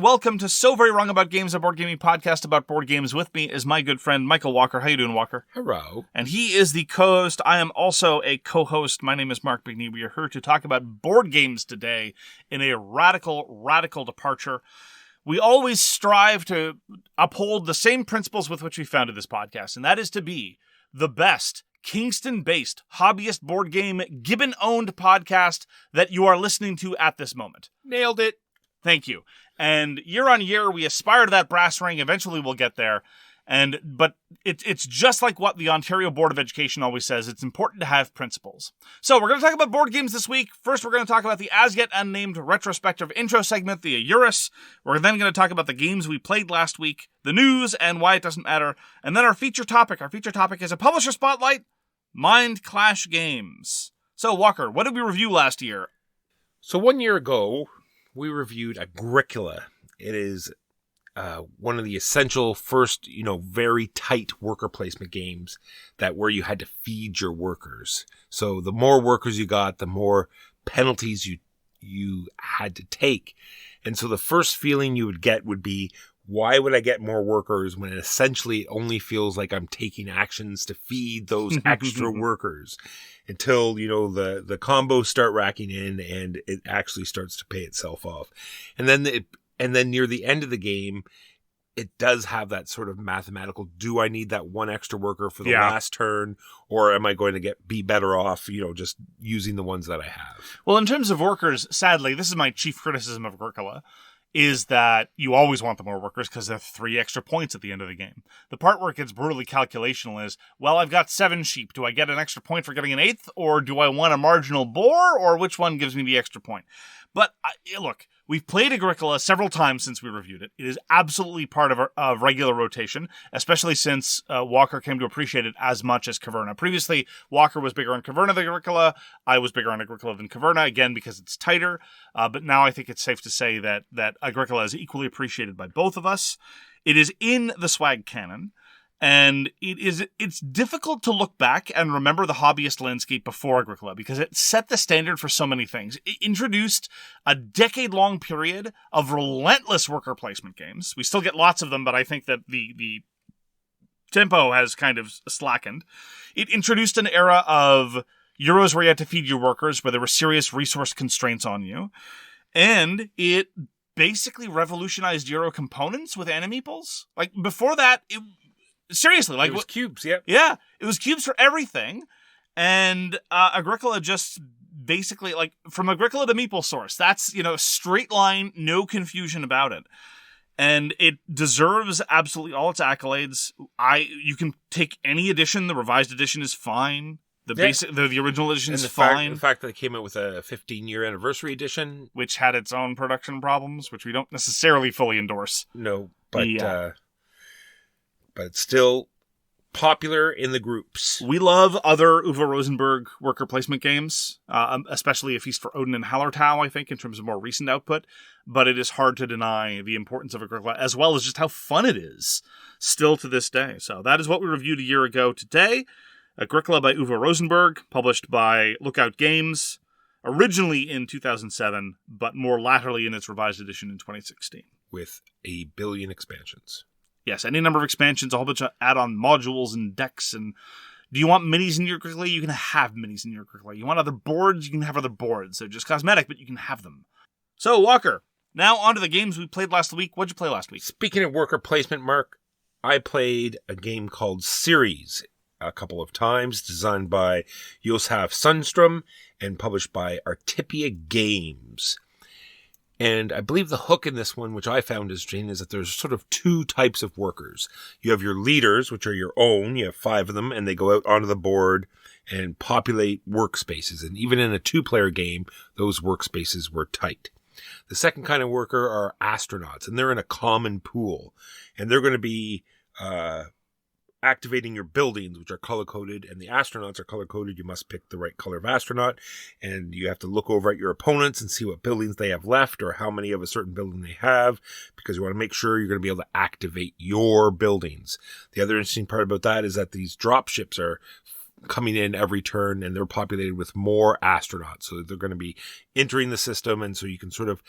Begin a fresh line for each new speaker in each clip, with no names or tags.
welcome to So Very Wrong About Games, a board gaming podcast about board games. With me is my good friend Michael Walker. How you doing, Walker?
Hello.
And he is the co-host. I am also a co-host. My name is Mark Bigney. We are here to talk about board games today in a radical departure. We always strive to uphold the same principles with which we founded this podcast, and that is to be the best Kingston-based hobbyist board game Gibbon-owned podcast that you are listening to at this moment.
Nailed it.
Thank you. And year on year, we aspire to that brass ring. Eventually, we'll get there. But it's just like what the Ontario Board of Education always says. It's important to have principles. So we're going to talk about board games this week. First, we're going to talk about the as yet unnamed retrospective intro segment, the AYURIS. We're then going to talk about the games we played last week, the news, and why it doesn't matter. And then our feature topic. Our feature topic is a publisher spotlight, Mindclash games. So, Walker, what did we review last year?
So 1 year ago, we reviewed Agricola. It is one of the essential first, very tight worker placement games where you had to feed your workers. So the more workers you got, the more penalties you had to take. And so the first feeling you would get would be, why would I get more workers when essentially it only feels like I'm taking actions to feed those extra workers until, the combos start racking in and it actually starts to pay itself off. And then near the end of the game, it does have that sort of mathematical, do I need that one extra worker for the last turn, or am I going to be better off, just using the ones that I have?
Well, in terms of workers, sadly, this is my chief criticism of Agricola, is that you always want the more workers because they're 3 extra points at the end of the game. The part where it gets brutally calculational is, well, I've got 7 sheep. Do I get an extra point for getting an 8th, or do I want a marginal boar, or which one gives me the extra point? But look, we've played Agricola several times since we reviewed it. It is absolutely part of regular rotation, especially since Walker came to appreciate it as much as Caverna. Previously, Walker was bigger on Caverna than Agricola. I was bigger on Agricola than Caverna, again, because it's tighter. But now I think it's safe to say that Agricola is equally appreciated by both of us. It is in the SVWAG canon. And it's difficult to look back and remember the hobbyist landscape before Agricola because it set the standard for so many things. It introduced a decade-long period of relentless worker placement games. We still get lots of them, but I think that the tempo has kind of slackened. It introduced an era of Euros where you had to feed your workers, where there were serious resource constraints on you. And it basically revolutionized Euro components with enemy pools. Like, before that, seriously, like,
it was cubes, yeah.
Yeah, it was cubes for everything. And Agricola just basically, like, from Agricola to Meeple Source, that's, straight line, no confusion about it. And it deserves absolutely all its accolades. You can take any edition, the revised edition is fine. The original edition is fine.
The fact that it came out with a 15-year anniversary edition,
which had its own production problems, which we don't necessarily fully endorse.
No, but it's still popular in the groups.
We love other Uwe Rosenberg worker placement games, especially A Feast for Odin and Hallertau, I think, in terms of more recent output. But it is hard to deny the importance of Agricola, as well as just how fun it is still to this day. So that is what we reviewed a year ago today. Agricola by Uwe Rosenberg, published by Lookout Games, originally in 2007, but more latterly in its revised edition in 2016.
With 1 billion expansions.
Yes, any number of expansions, a whole bunch of add-on modules and decks. And do you want minis in your Agricola? You can have minis in your Agricola. You want other boards? You can have other boards. They're just cosmetic, but you can have them. So, Walker, now on to the games we played last week. What'd you play last week?
Speaking of worker placement, Mark, I played a game called Ceres a couple of times, designed by Gustaf Sundström and published by Artipia Games. And I believe the hook in this one, which I found interesting, is that there's sort of 2 types of workers. You have your leaders, which are your own. You have 5 of them, and they go out onto the board and populate workspaces. And even in a 2-player game, those workspaces were tight. The second kind of worker are astronauts, and they're in a common pool. And they're going to be activating your buildings, which are color-coded, and the astronauts are color-coded. You must pick the right color of astronaut, and you have to look over at your opponents and see what buildings they have left or how many of a certain building they have, because you want to make sure you're going to be able to activate your buildings. The other interesting part about that is that these drop ships are coming in every turn, and they're populated with more astronauts, so they're going to be entering the system, and so you can sort of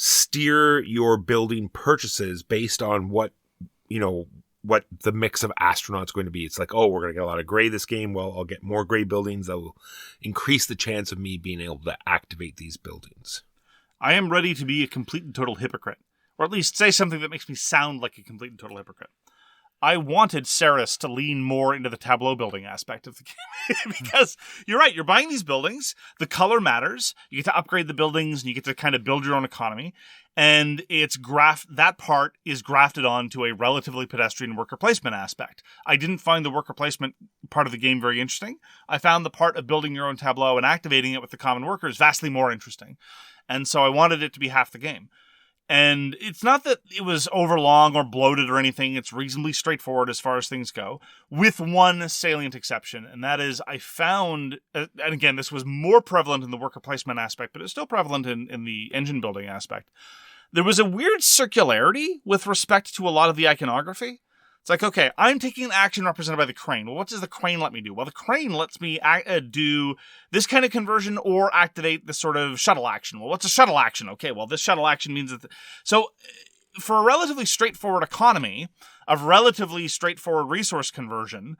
steer your building purchases based on what the mix of astronauts going to be. It's like, oh, we're going to get a lot of gray this game. Well, I'll get more gray buildings that will increase the chance of me being able to activate these buildings.
I am ready to be a complete and total hypocrite, or at least say something that makes me sound like a complete and total hypocrite. I wanted Ceres to lean more into the tableau building aspect of the game because you're right. You're buying these buildings. The color matters. You get to upgrade the buildings and you get to kind of build your own economy. And that part is grafted onto a relatively pedestrian worker placement aspect. I didn't find the worker placement part of the game very interesting. I found the part of building your own tableau and activating it with the common workers vastly more interesting. And so I wanted it to be half the game. And it's not that it was overlong or bloated or anything. It's reasonably straightforward as far as things go, with one salient exception. And that is I found, and again, this was more prevalent in the worker placement aspect, but it's still prevalent in the engine building aspect. There was a weird circularity with respect to a lot of the iconography. It's like, okay, I'm taking an action represented by the crane. Well, what does the crane let me do? Well, the crane lets me do this kind of conversion or activate this sort of shuttle action. Well, what's a shuttle action? Okay, well, this shuttle action means that... So, for a relatively straightforward economy of relatively straightforward resource conversion,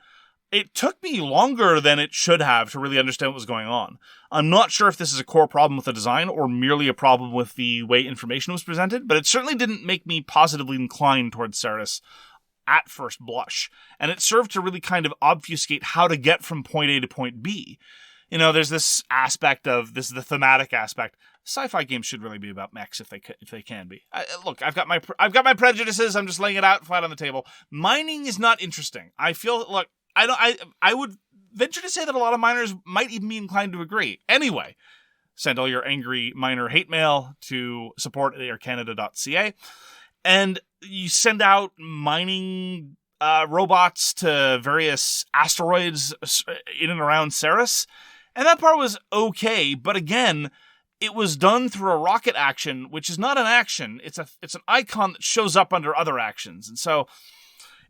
it took me longer than it should have to really understand what was going on. I'm not sure if this is a core problem with the design or merely a problem with the way information was presented, but it certainly didn't make me positively inclined towards Ceres at first blush. And it served to really kind of obfuscate how to get from point A to point B. There's this aspect of, this is the thematic aspect. Sci-fi games should really be about mechs if they can be. Look, I've got my prejudices. I'm just laying it out flat on the table. Mining is not interesting. I would venture to say that a lot of miners might even be inclined to agree. Anyway, send all your angry miner hate mail to support@aircanada.ca. And you send out mining robots to various asteroids in and around Ceres. And that part was okay. But again, it was done through a rocket action, which is not an action. It's an icon that shows up under other actions. And so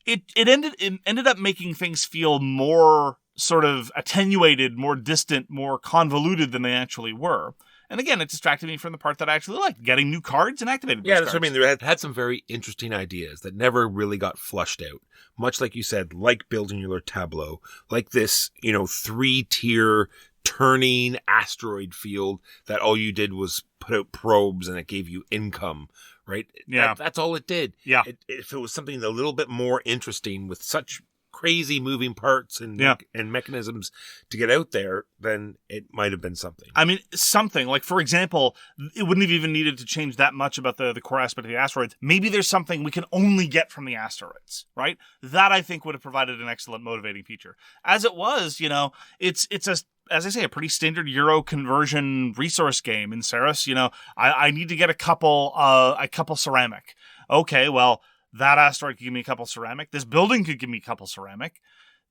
it ended up making things feel more sort of attenuated, more distant, more convoluted than they actually were. And again, it distracted me from the part that I actually liked, getting new cards and activating those cards.
That's what I mean. They had some very interesting ideas that never really got flushed out. Much like you said, like building your tableau, like this, 3-tier turning asteroid field that all you did was put out probes and it gave you income, right?
Yeah.
That's all it did.
Yeah.
If it was something a little bit more interesting with such crazy moving parts and mechanisms to get out there, then it might have been something.
I mean, something. Like, for example, it wouldn't have even needed to change that much about the core aspect of the asteroids. Maybe there's something we can only get from the asteroids, right? That, I think, would have provided an excellent motivating feature. As it was, it's as I say, a pretty standard Euro conversion resource game in Ceres. I need to get a couple ceramic. Okay, well, that asteroid could give me a couple ceramic. This building could give me a couple ceramic.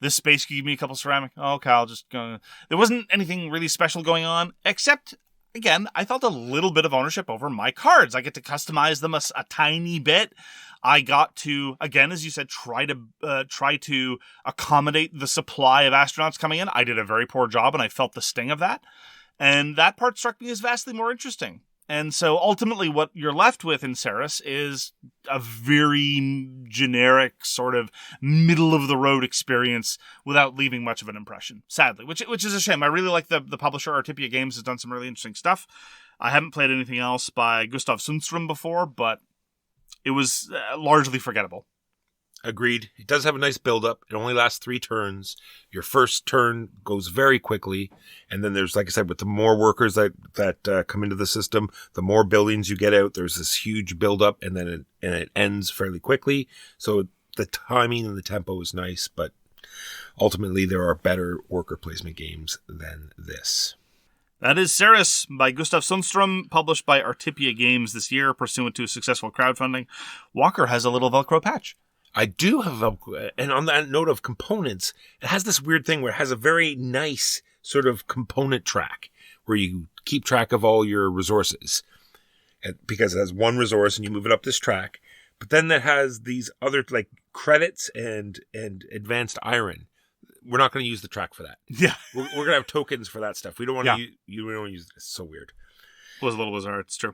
This space could give me a couple ceramic. Okay, I'll just go. There wasn't anything really special going on, except, again, I felt a little bit of ownership over my cards. I get to customize them a tiny bit. I got to, again, as you said, try to accommodate the supply of astronauts coming in. I did a very poor job, and I felt the sting of that. And that part struck me as vastly more interesting. And so ultimately what you're left with in Ceres is a very generic sort of middle-of-the-road experience without leaving much of an impression, sadly, which is a shame. I really like the publisher. Artipia Games has done some really interesting stuff. I haven't played anything else by Gustaf Sundström before, but it was largely forgettable.
Agreed. It does have a nice build-up. It only lasts 3 turns. Your first turn goes very quickly. And then there's, like I said, with the more workers that come into the system, the more buildings you get out, there's this huge build-up, and then it ends fairly quickly. So the timing and the tempo is nice, but ultimately there are better worker placement games than this.
That is Ceres by Gustaf Sundström, published by Artipia Games this year, pursuant to successful crowdfunding. Walker has a little Velcro patch.
I do have Velcro, and on that note of components, it has this weird thing where it has a very nice sort of component track where you keep track of all your resources. Because it has one resource and you move it up this track. But then it has these other like credits and advanced iron. We're not going to use the track for that.
Yeah.
We're going to have tokens for that stuff. We don't want to you don't want to use it. It's so weird.
It was a little bizarre. It's true.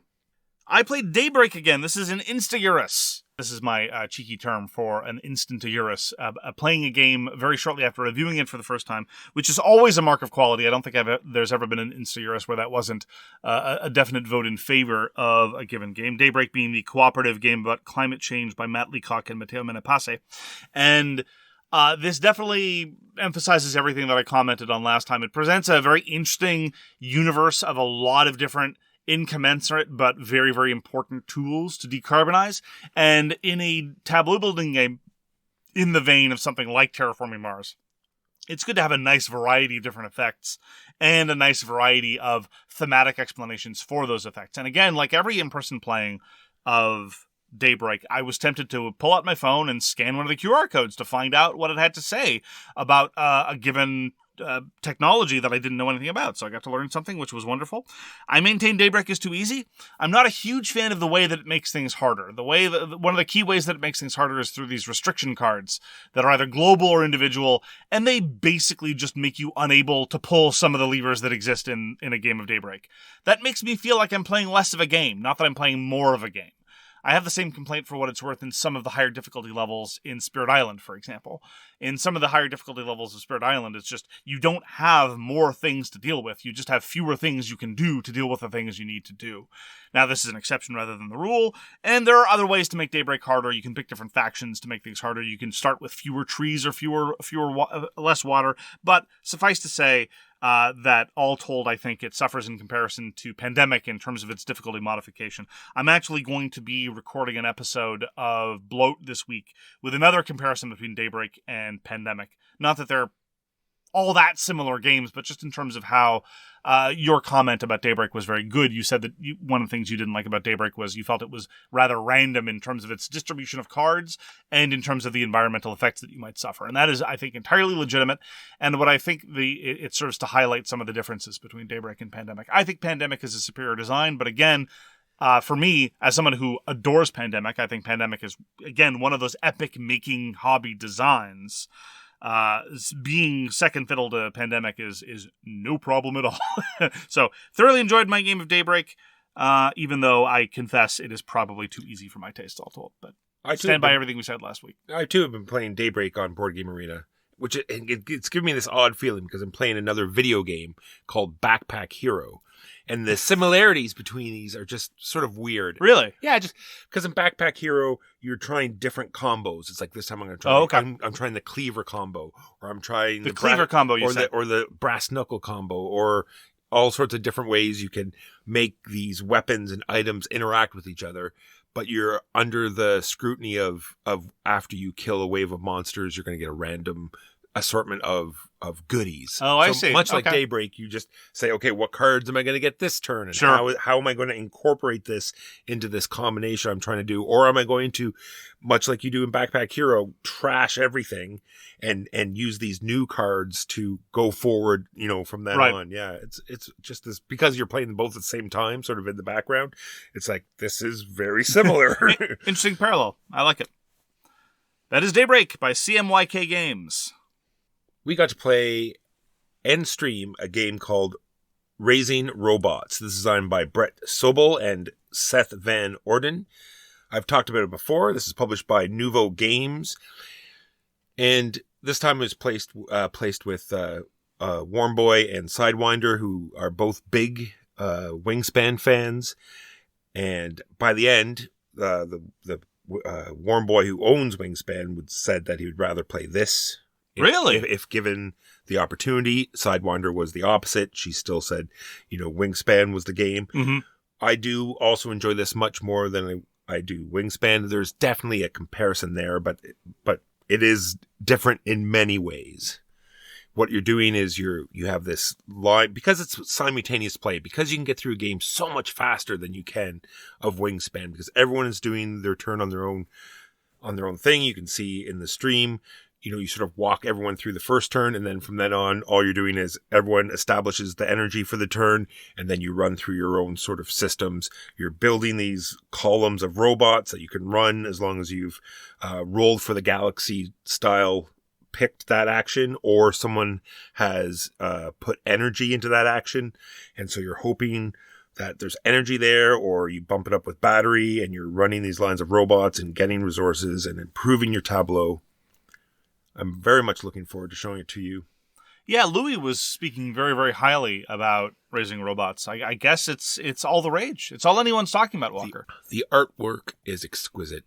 I played Daybreak again. This is an insta-AYURIS. This is my cheeky term for an instant AYURIS. Playing a game very shortly after reviewing it for the first time, which is always a mark of quality. I don't think there's ever been an insta-AYURIS where that wasn't a definite vote in favor of a given game. Daybreak being the cooperative game about climate change by Matt Leacock and Matteo Menapace. And this definitely emphasizes everything that I commented on last time. It presents a very interesting universe of a lot of different incommensurate but very, very important tools to decarbonize. And in a tableau building game in the vein of something like Terraforming Mars, it's good to have a nice variety of different effects and a nice variety of thematic explanations for those effects. And again, like every in-person playing of Daybreak, I was tempted to pull out my phone and scan one of the QR codes to find out what it had to say about a given technology that I didn't know anything about. So I got to learn something, which was wonderful. I maintain Daybreak is too easy. I'm not a huge fan of the way that it makes things harder. One of the key ways that it makes things harder is through these restriction cards that are either global or individual, and they basically just make you unable to pull some of the levers that exist in a game of Daybreak. That makes me feel like I'm playing less of a game, not that I'm playing more of a game. I have the same complaint for what it's worth in some of the higher difficulty levels in Spirit Island, for example. In some of the higher difficulty levels of Spirit Island, it's just you don't have more things to deal with. You just have fewer things you can do to deal with the things you need to do. Now, this is an exception rather than the rule, and there are other ways to make Daybreak harder. You can pick different factions to make things harder. You can start with fewer trees or less water, but suffice to say, that all told, I think it suffers in comparison to Pandemic in terms of its difficulty modification. I'm actually going to be recording an episode of Bloat this week with another comparison between Daybreak and Pandemic. Not that they're all that similar games, but just in terms of how your comment about Daybreak was very good. You said that one of the things you didn't like about Daybreak was you felt it was rather random in terms of its distribution of cards and in terms of the environmental effects that you might suffer. And that is, I think, entirely legitimate. And what I think it serves to highlight some of the differences between Daybreak and Pandemic. I think Pandemic is a superior design, but again, for me, as someone who adores Pandemic, I think Pandemic is, again, one of those epic-making hobby designs. Being second fiddle to Pandemic is no problem at all. So, thoroughly enjoyed my game of Daybreak, even though I confess it is probably too easy for my taste, all told. But I stand by everything we said last week.
I, too, have been playing Daybreak on Board Game Arena, which it's giving me this odd feeling because I'm playing another video game called Backpack Hero. And the similarities between these are just sort of weird.
Really?
Yeah, just because in Backpack Hero, you're trying different combos. It's like this time I'm going to try.
Oh, okay.
I'm trying the cleaver combo, or I'm trying
the cleaver combo,
or the brass knuckle combo, or all sorts of different ways you can make these weapons and items interact with each other. But you're under the scrutiny of after you kill a wave of monsters, you're going to get a random assortment of goodies.
Oh, I see.
Much like Daybreak, you just say, okay, what cards am I going to get this turn? And
sure.
how am I going to incorporate this into this combination I'm trying to do? Or am I going to, much like you do in Backpack Hero, trash everything and use these new cards to go forward, from then on. Yeah, it's just this, because you're playing them both at the same time, sort of in the background. It's like, this is very similar.
Interesting parallel. I like it. That is Daybreak by CMYK Games.
We got to play and stream a game called Raising Robots. This is designed by Brett Sobol and Seth Van Orden. I've talked about it before. This is published by Nouveau Games. And this time it was placed with Warmboy and Sidewinder, who are both big Wingspan fans. And by the end, the Warmboy, who owns Wingspan, said that he would rather play this.
Really?
If given the opportunity. Sidewinder was the opposite. She still said, Wingspan was the game.
Mm-hmm.
I do also enjoy this much more than I do Wingspan. There's definitely a comparison there, but it is different in many ways. What you're doing is you have this line, because it's simultaneous play, because you can get through a game so much faster than you can of Wingspan, because everyone is doing their turn on their own thing. You can see in the stream, you sort of walk everyone through the first turn, and then from then on, all you're doing is everyone establishes the energy for the turn, and then you run through your own sort of systems. You're building these columns of robots that you can run as long as you've rolled for the galaxy style, picked that action, or someone has put energy into that action. And so you're hoping that there's energy there, or you bump it up with battery and you're running these lines of robots and getting resources and improving your tableau. I'm very much looking forward to showing it to you.
Yeah, Louis was speaking very, very highly about Raising Robots. I guess it's all the rage. It's all anyone's talking about, Walker.
The artwork is exquisite.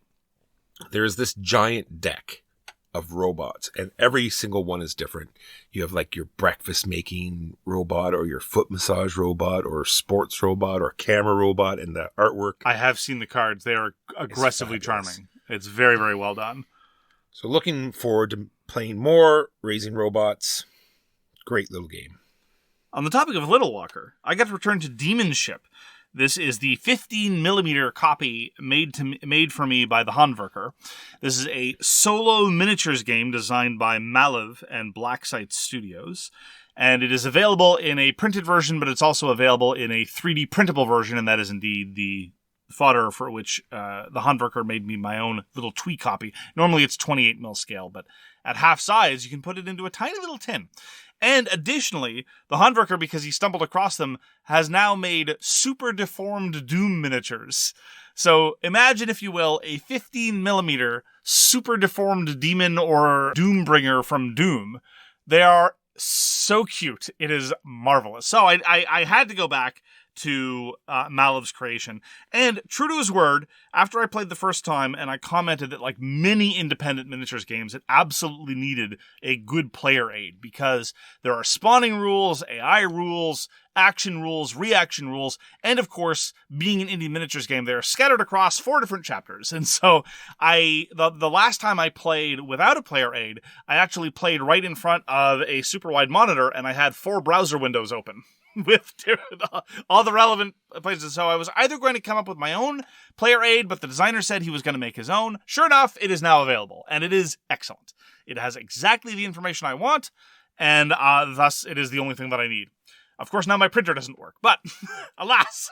There's this giant deck of robots, and every single one is different. You have like your breakfast making robot, or your foot massage robot, or sports robot, or camera robot, and the artwork.
I have seen the cards. They are aggressively charming. It's very, very well done.
So looking forward to playing more Raising Robots. Great little game.
On the topic of Little Walker, I got to return to Demon Ship. This is the 15mm copy made for me by the Handwerker. This is a solo miniatures game designed by Malev and Blacksite Studios. And it is available in a printed version, but it's also available in a 3D printable version, and that is indeed the fodder for which the Handwerker made me my own little twee copy. Normally it's 28mm scale, but at half size, you can put it into a tiny little tin. And additionally, the Handwerker, because he stumbled across them, has now made super deformed Doom miniatures. So imagine, if you will, a 15mm super deformed demon or Doombringer from Doom. They are so cute. It is marvelous. So I had to go back to Malev's creation. And true to his word, after I played the first time and I commented that, like many independent miniatures games, it absolutely needed a good player aid, because there are spawning rules, AI rules, action rules, reaction rules, and of course, being an indie miniatures game, they're scattered across 4 different chapters. And so the last time I played without a player aid, I actually played right in front of a super wide monitor, and I had 4 browser windows open with all the relevant places. So I was either going to come up with my own player aid, but the designer said he was going to make his own. Sure enough, it is now available, and it is excellent. It has exactly the information I want, and thus it is the only thing that I need. Of course, now my printer doesn't work, but alas,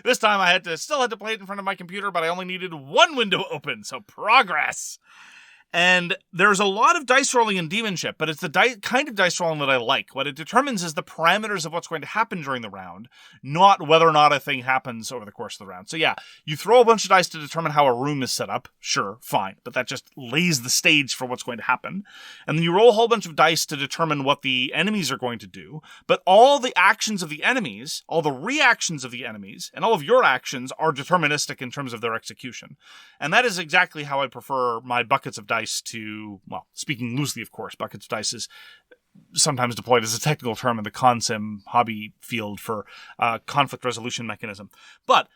this time I still had to play it in front of my computer, but I only needed 1 window open, so progress. And there's a lot of dice rolling in Demon Ship, but it's the kind of dice rolling that I like. What it determines is the parameters of what's going to happen during the round, not whether or not a thing happens over the course of the round. So yeah, you throw a bunch of dice to determine how a room is set up. Sure, fine. But that just lays the stage for what's going to happen. And then you roll a whole bunch of dice to determine what the enemies are going to do. But all the actions of the enemies, all the reactions of the enemies, and all of your actions are deterministic in terms of their execution. And that is exactly how I prefer my buckets of dice to, well, speaking loosely, of course, buckets of dice is sometimes deployed as a technical term in the consim hobby field for conflict resolution mechanism. But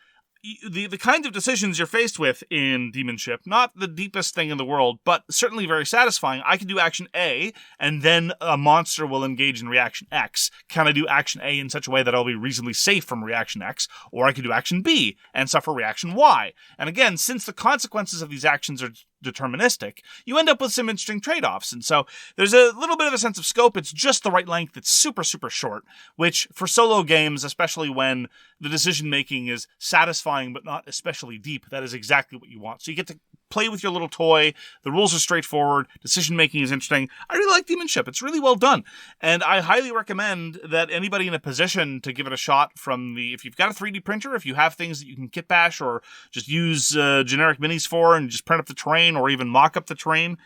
the kind of decisions you're faced with in Demon Ship, not the deepest thing in the world, but certainly very satisfying. I can do action A, and then a monster will engage in reaction X. Can I do action A in such a way that I'll be reasonably safe from reaction X? Or I can do action B and suffer reaction Y. And again, since the consequences of these actions are deterministic, you end up with some interesting trade-offs. And so there's a little bit of a sense of scope. It's just the right length. It's super, super short, which for solo games, especially when the decision-making is satisfying but not especially deep, that is exactly what you want. So you get to play with your little toy. The rules are straightforward. Decision-making is interesting. I really like Demon Ship. It's really well done. And I highly recommend that anybody in a position to give it a shot if you've got a 3D printer, if you have things that you can kit bash or just use generic minis for and just print up the terrain or even mock up the terrain.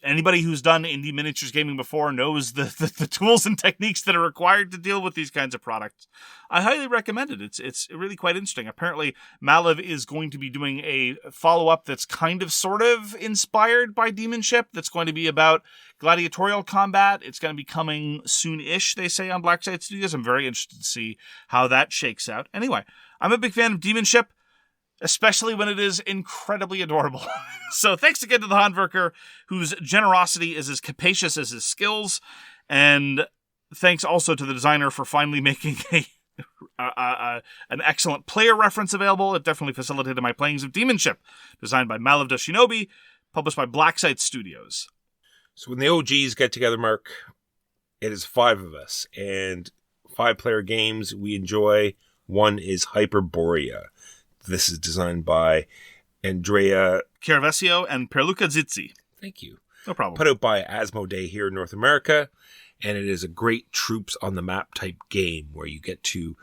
Anybody who's done indie miniatures gaming before knows the tools and techniques that are required to deal with these kinds of products. I highly recommend it. It's really quite interesting. Apparently, Malev is going to be doing a follow-up that's kind of sort of inspired by Demon Ship, that's going to be about gladiatorial combat. It's going to be coming soon-ish, they say, on Blacksite Studios. I'm very interested to see how that shakes out. Anyway, I'm a big fan of Demon Ship, especially when it is incredibly adorable. So thanks again to the Handwerker, whose generosity is as capacious as his skills, and thanks also to the designer for finally making an excellent player reference available. It definitely facilitated my playings of Demon Ship, designed by Malev Shinobi, published by Blacksite Studios.
So when the OGs get together, Mark, it is 5 of us, and 5-player games we enjoy. One is Hyperborea. This is designed by Andrea
Chiaravesio and Pierluca Zizzi.
Thank you.
No problem.
Put out by Asmodee here in North America, and it is a great troops on the map type game where you get to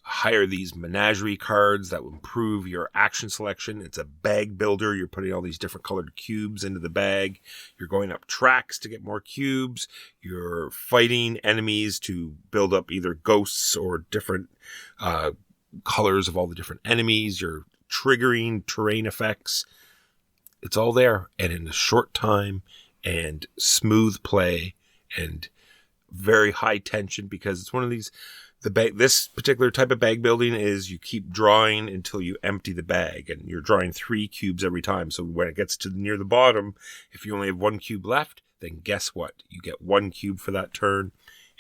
hire these menagerie cards that will improve your action selection. It's a bag builder. You're putting all these different colored cubes into the bag. You're going up tracks to get more cubes. You're fighting enemies to build up either ghosts or different colors of all the different enemies. You're triggering terrain effects. It's all there, and in a short time, and smooth play, and very high tension, because it's one of these. This particular type of bag building is you keep drawing until you empty the bag, and you're drawing 3 cubes every time. So when it gets to near the bottom, if you only have 1 cube left, then guess what? You get 1 cube for that turn.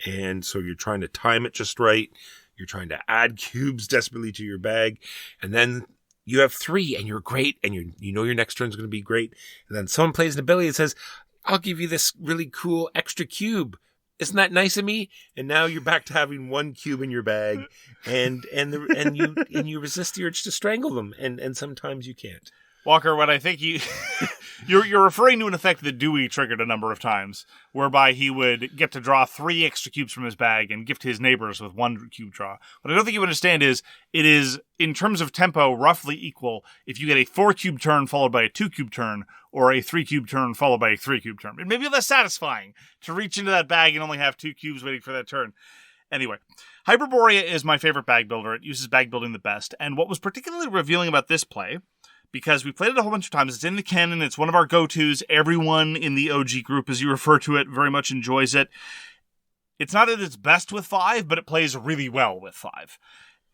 And so you're trying to time it just right. You're trying to add cubes desperately to your bag. And then you have 3 and you're great. And you know your next turn is going to be great. And then someone plays an ability that says, I'll give you this really cool extra cube. Isn't that nice of me? And now you're back to having 1 cube in your bag, and you resist the urge to strangle them, and sometimes you can't.
Walker, what I think you're referring to an effect that Dewey triggered a number of times, whereby he would get to draw 3 extra cubes from his bag and gift his neighbors with 1 cube draw. What I don't think you understand is it is, in terms of tempo, roughly equal if you get a 4 cube turn followed by a 2 cube turn, or a 3 cube turn followed by a 3 cube turn. It may be less satisfying to reach into that bag and only have 2 cubes waiting for that turn. Anyway, Hyperborea is my favorite bag builder. It uses bag building the best. And what was particularly revealing about this play, because we played it a whole bunch of times, it's in the canon, it's one of our go-tos, everyone in the OG group, as you refer to it, very much enjoys it. It's not at its best with 5, but it plays really well with 5.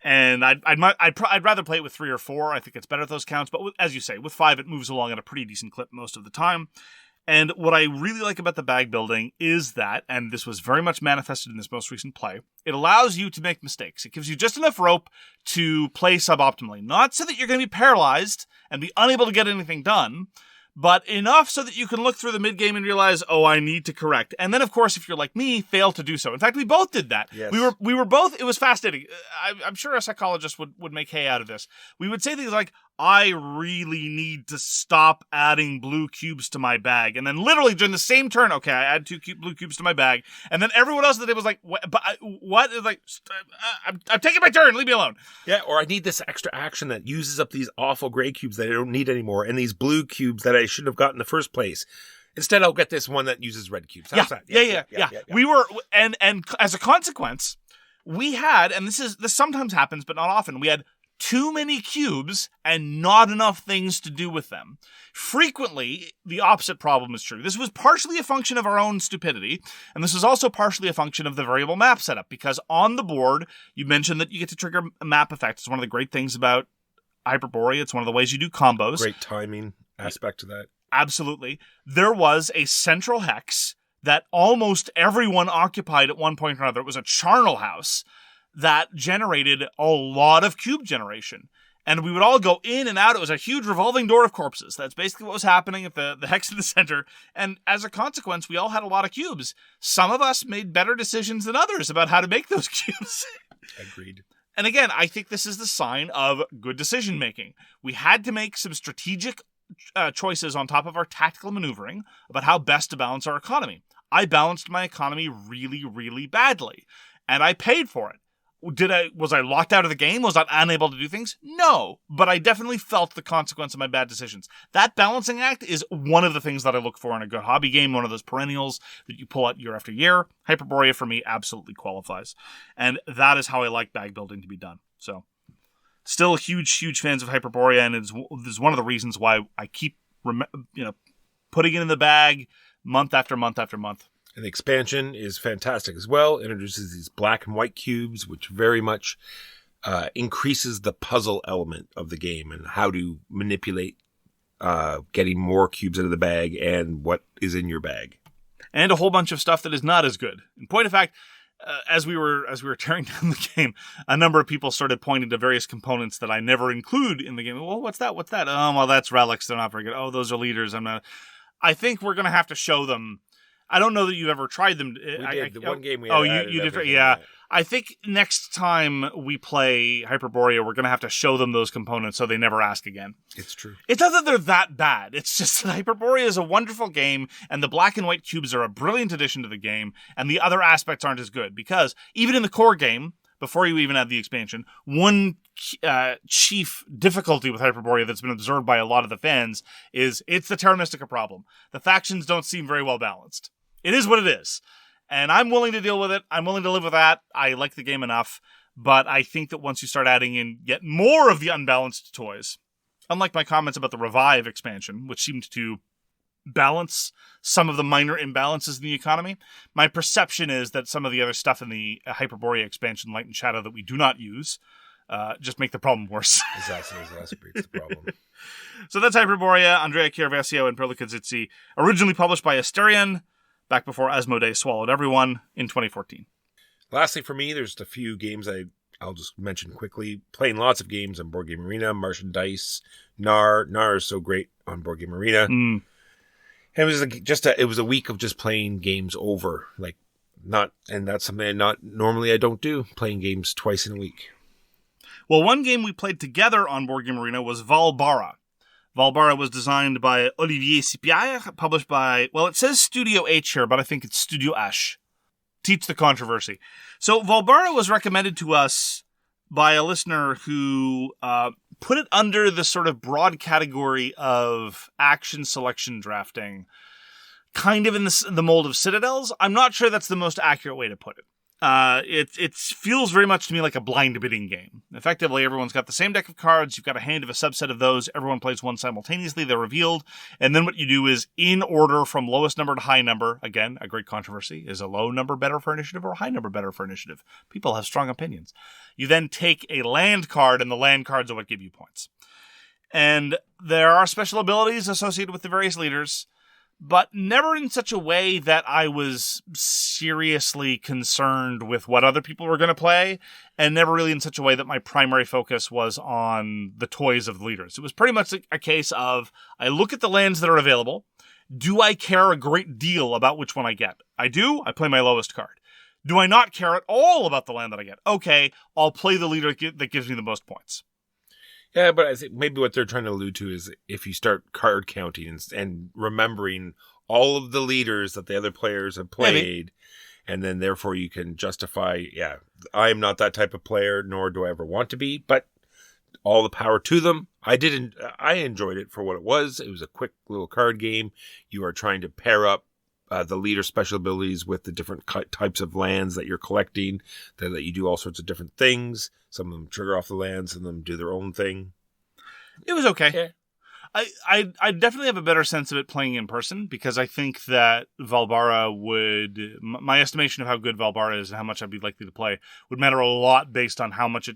And I'd rather play it with 3 or 4. I think it's better at those counts. But as you say, with 5, it moves along at a pretty decent clip most of the time. And what I really like about the bag building is that, and this was very much manifested in this most recent play, it allows you to make mistakes. It gives you just enough rope to play suboptimally. Not so that you're going to be paralyzed and be unable to get anything done, but enough so that you can look through the mid-game and realize, oh, I need to correct. And then, of course, if you're like me, fail to do so. In fact, we both did that.
Yes.
We were both, it was fascinating. I'm sure a psychologist would make hay out of this. We would say things like, I really need to stop adding blue cubes to my bag. And then literally during the same turn, okay, I add 2 blue cubes to my bag. And then everyone else that day was like, what? Like, I'm taking my turn. Leave me alone.
Yeah, or I need this extra action that uses up these awful gray cubes that I don't need anymore, and these blue cubes that I shouldn't have got in the first place. Instead, I'll get this one that uses red cubes. How's that? Yeah.
We were, and as a consequence, we had, and this sometimes happens, but not often, we had too many cubes and not enough things to do with them. Frequently, the opposite problem is true. This was partially a function of our own stupidity, and this was also partially a function of the variable map setup, because on the board, you mentioned that you get to trigger a map effect. It's one of the great things about Hyperborea. It's one of the ways you do combos.
Great timing aspect to that.
Absolutely. There was a central hex that almost everyone occupied at one point or another. It was a charnel house that generated a lot of cube generation. And we would all go in and out. It was a huge revolving door of corpses. That's basically what was happening at the hex in the center. And as a consequence, we all had a lot of cubes. Some of us made better decisions than others about how to make those cubes.
Agreed.
And again, I think this is the sign of good decision making. We had to make some strategic choices on top of our tactical maneuvering about how best to balance our economy. I balanced my economy really, really badly. And I paid for it. Was I locked out of the game? Was I unable to do things? No, but I definitely felt the consequence of my bad decisions. That balancing act is one of the things that I look for in a good hobby game, one of those perennials that you pull out year after year. Hyperborea for me absolutely qualifies. And that is how I like bag building to be done. So, still huge fans of Hyperborea, and it's one of the reasons why I keep putting it in the bag month after month after month.
And the expansion is fantastic as well. It introduces these black and white cubes, which very much increases the puzzle element of the game and how to manipulate getting more cubes into the bag and what is in your bag.
And a whole bunch of stuff that is not as good. In point of fact, as we were tearing down the game, a number of people started pointing to various components that I never include in the game. Well, what's that? Oh, well, that's relics. They're not very good. Oh, those are leaders. I think we're going to have to show them. I don't know that you've ever tried them.
We did. The one game we had.
Oh, you did. Yeah. I think next time we play Hyperborea, we're going to have to show them those components so they never ask again.
It's true.
It's not that they're that bad. It's just that Hyperborea is a wonderful game, and the black and white cubes are a brilliant addition to the game, and the other aspects aren't as good. Because even in the core game, before you even add the expansion. One chief difficulty with Hyperborea that's been observed by a lot of the fans is it's the Terra Mystica problem. The factions don't seem very well balanced. It is what it is. And I'm willing to deal with it. I'm willing to live with that. I like the game enough. But I think that once you start adding in yet more of the unbalanced toys, unlike my comments about the Revive expansion, which seemed to balance some of the minor imbalances in the economy, my perception is that some of the other stuff in the Hyperborea expansion, Light and Shadow, that we do not use, just make the problem worse.
Exacerbates the problem.
So that's Hyperborea, Andrea Chiarvesio, and Perla Kazitsi, originally published by Asterion, back before Asmodee swallowed everyone in 2014.
Lastly, for me, there's a few games I'll just mention quickly. Playing lots of games on Board Game Arena, Martian Dice, NAR. NAR is so great on Board Game Arena. And it was it was a week of just playing games over, and that's something I don't do, playing games twice in a week.
Well, one game we played together on Board Game Arena was Valbara. Valbara was designed by Olivier Sipier, published by, well, it says Studio H here, but I think it's Studio H. Teach the controversy. So Valbara was recommended to us by a listener who put it under the sort of broad category of action selection drafting, kind of in the mold of Citadels. I'm not sure that's the most accurate way to put it. It feels very much to me like a blind bidding game. Effectively, everyone's got the same deck of cards. You've got a hand of a subset of those. Everyone plays one simultaneously. They're revealed. And then what you do is, in order from lowest number to high number, again, a great controversy, is a low number better for initiative or a high number better for initiative? People have strong opinions. You then take a land card, and the land cards are what give you points. And there are special abilities associated with the various leaders, but never in such a way that I was seriously concerned with what other people were going to play, and never really in such a way that my primary focus was on the toys of the leaders. It was pretty much a case of, I look at the lands that are available. Do I care a great deal about which one I get? I do. I play my lowest card. Do I not care at all about the land that I get? Okay, I'll play the leader that gives me the most points.
Yeah, but I think maybe what they're trying to allude to is if you start card counting and remembering all of the leaders that the other players have played, and then therefore you can justify, I am not that type of player, nor do I ever want to be, but all the power to them. I enjoyed it for what it was. It was a quick little card game. You are trying to pair up the leader special abilities with the different types of lands that you're collecting, that let you do all sorts of different things. Some of them trigger off the lands, some of them do their own thing.
It was okay. Yeah. I definitely have a better sense of it playing in person, because I think that Valbara my estimation of how good Valbara is and how much I'd be likely to play would matter a lot based on how much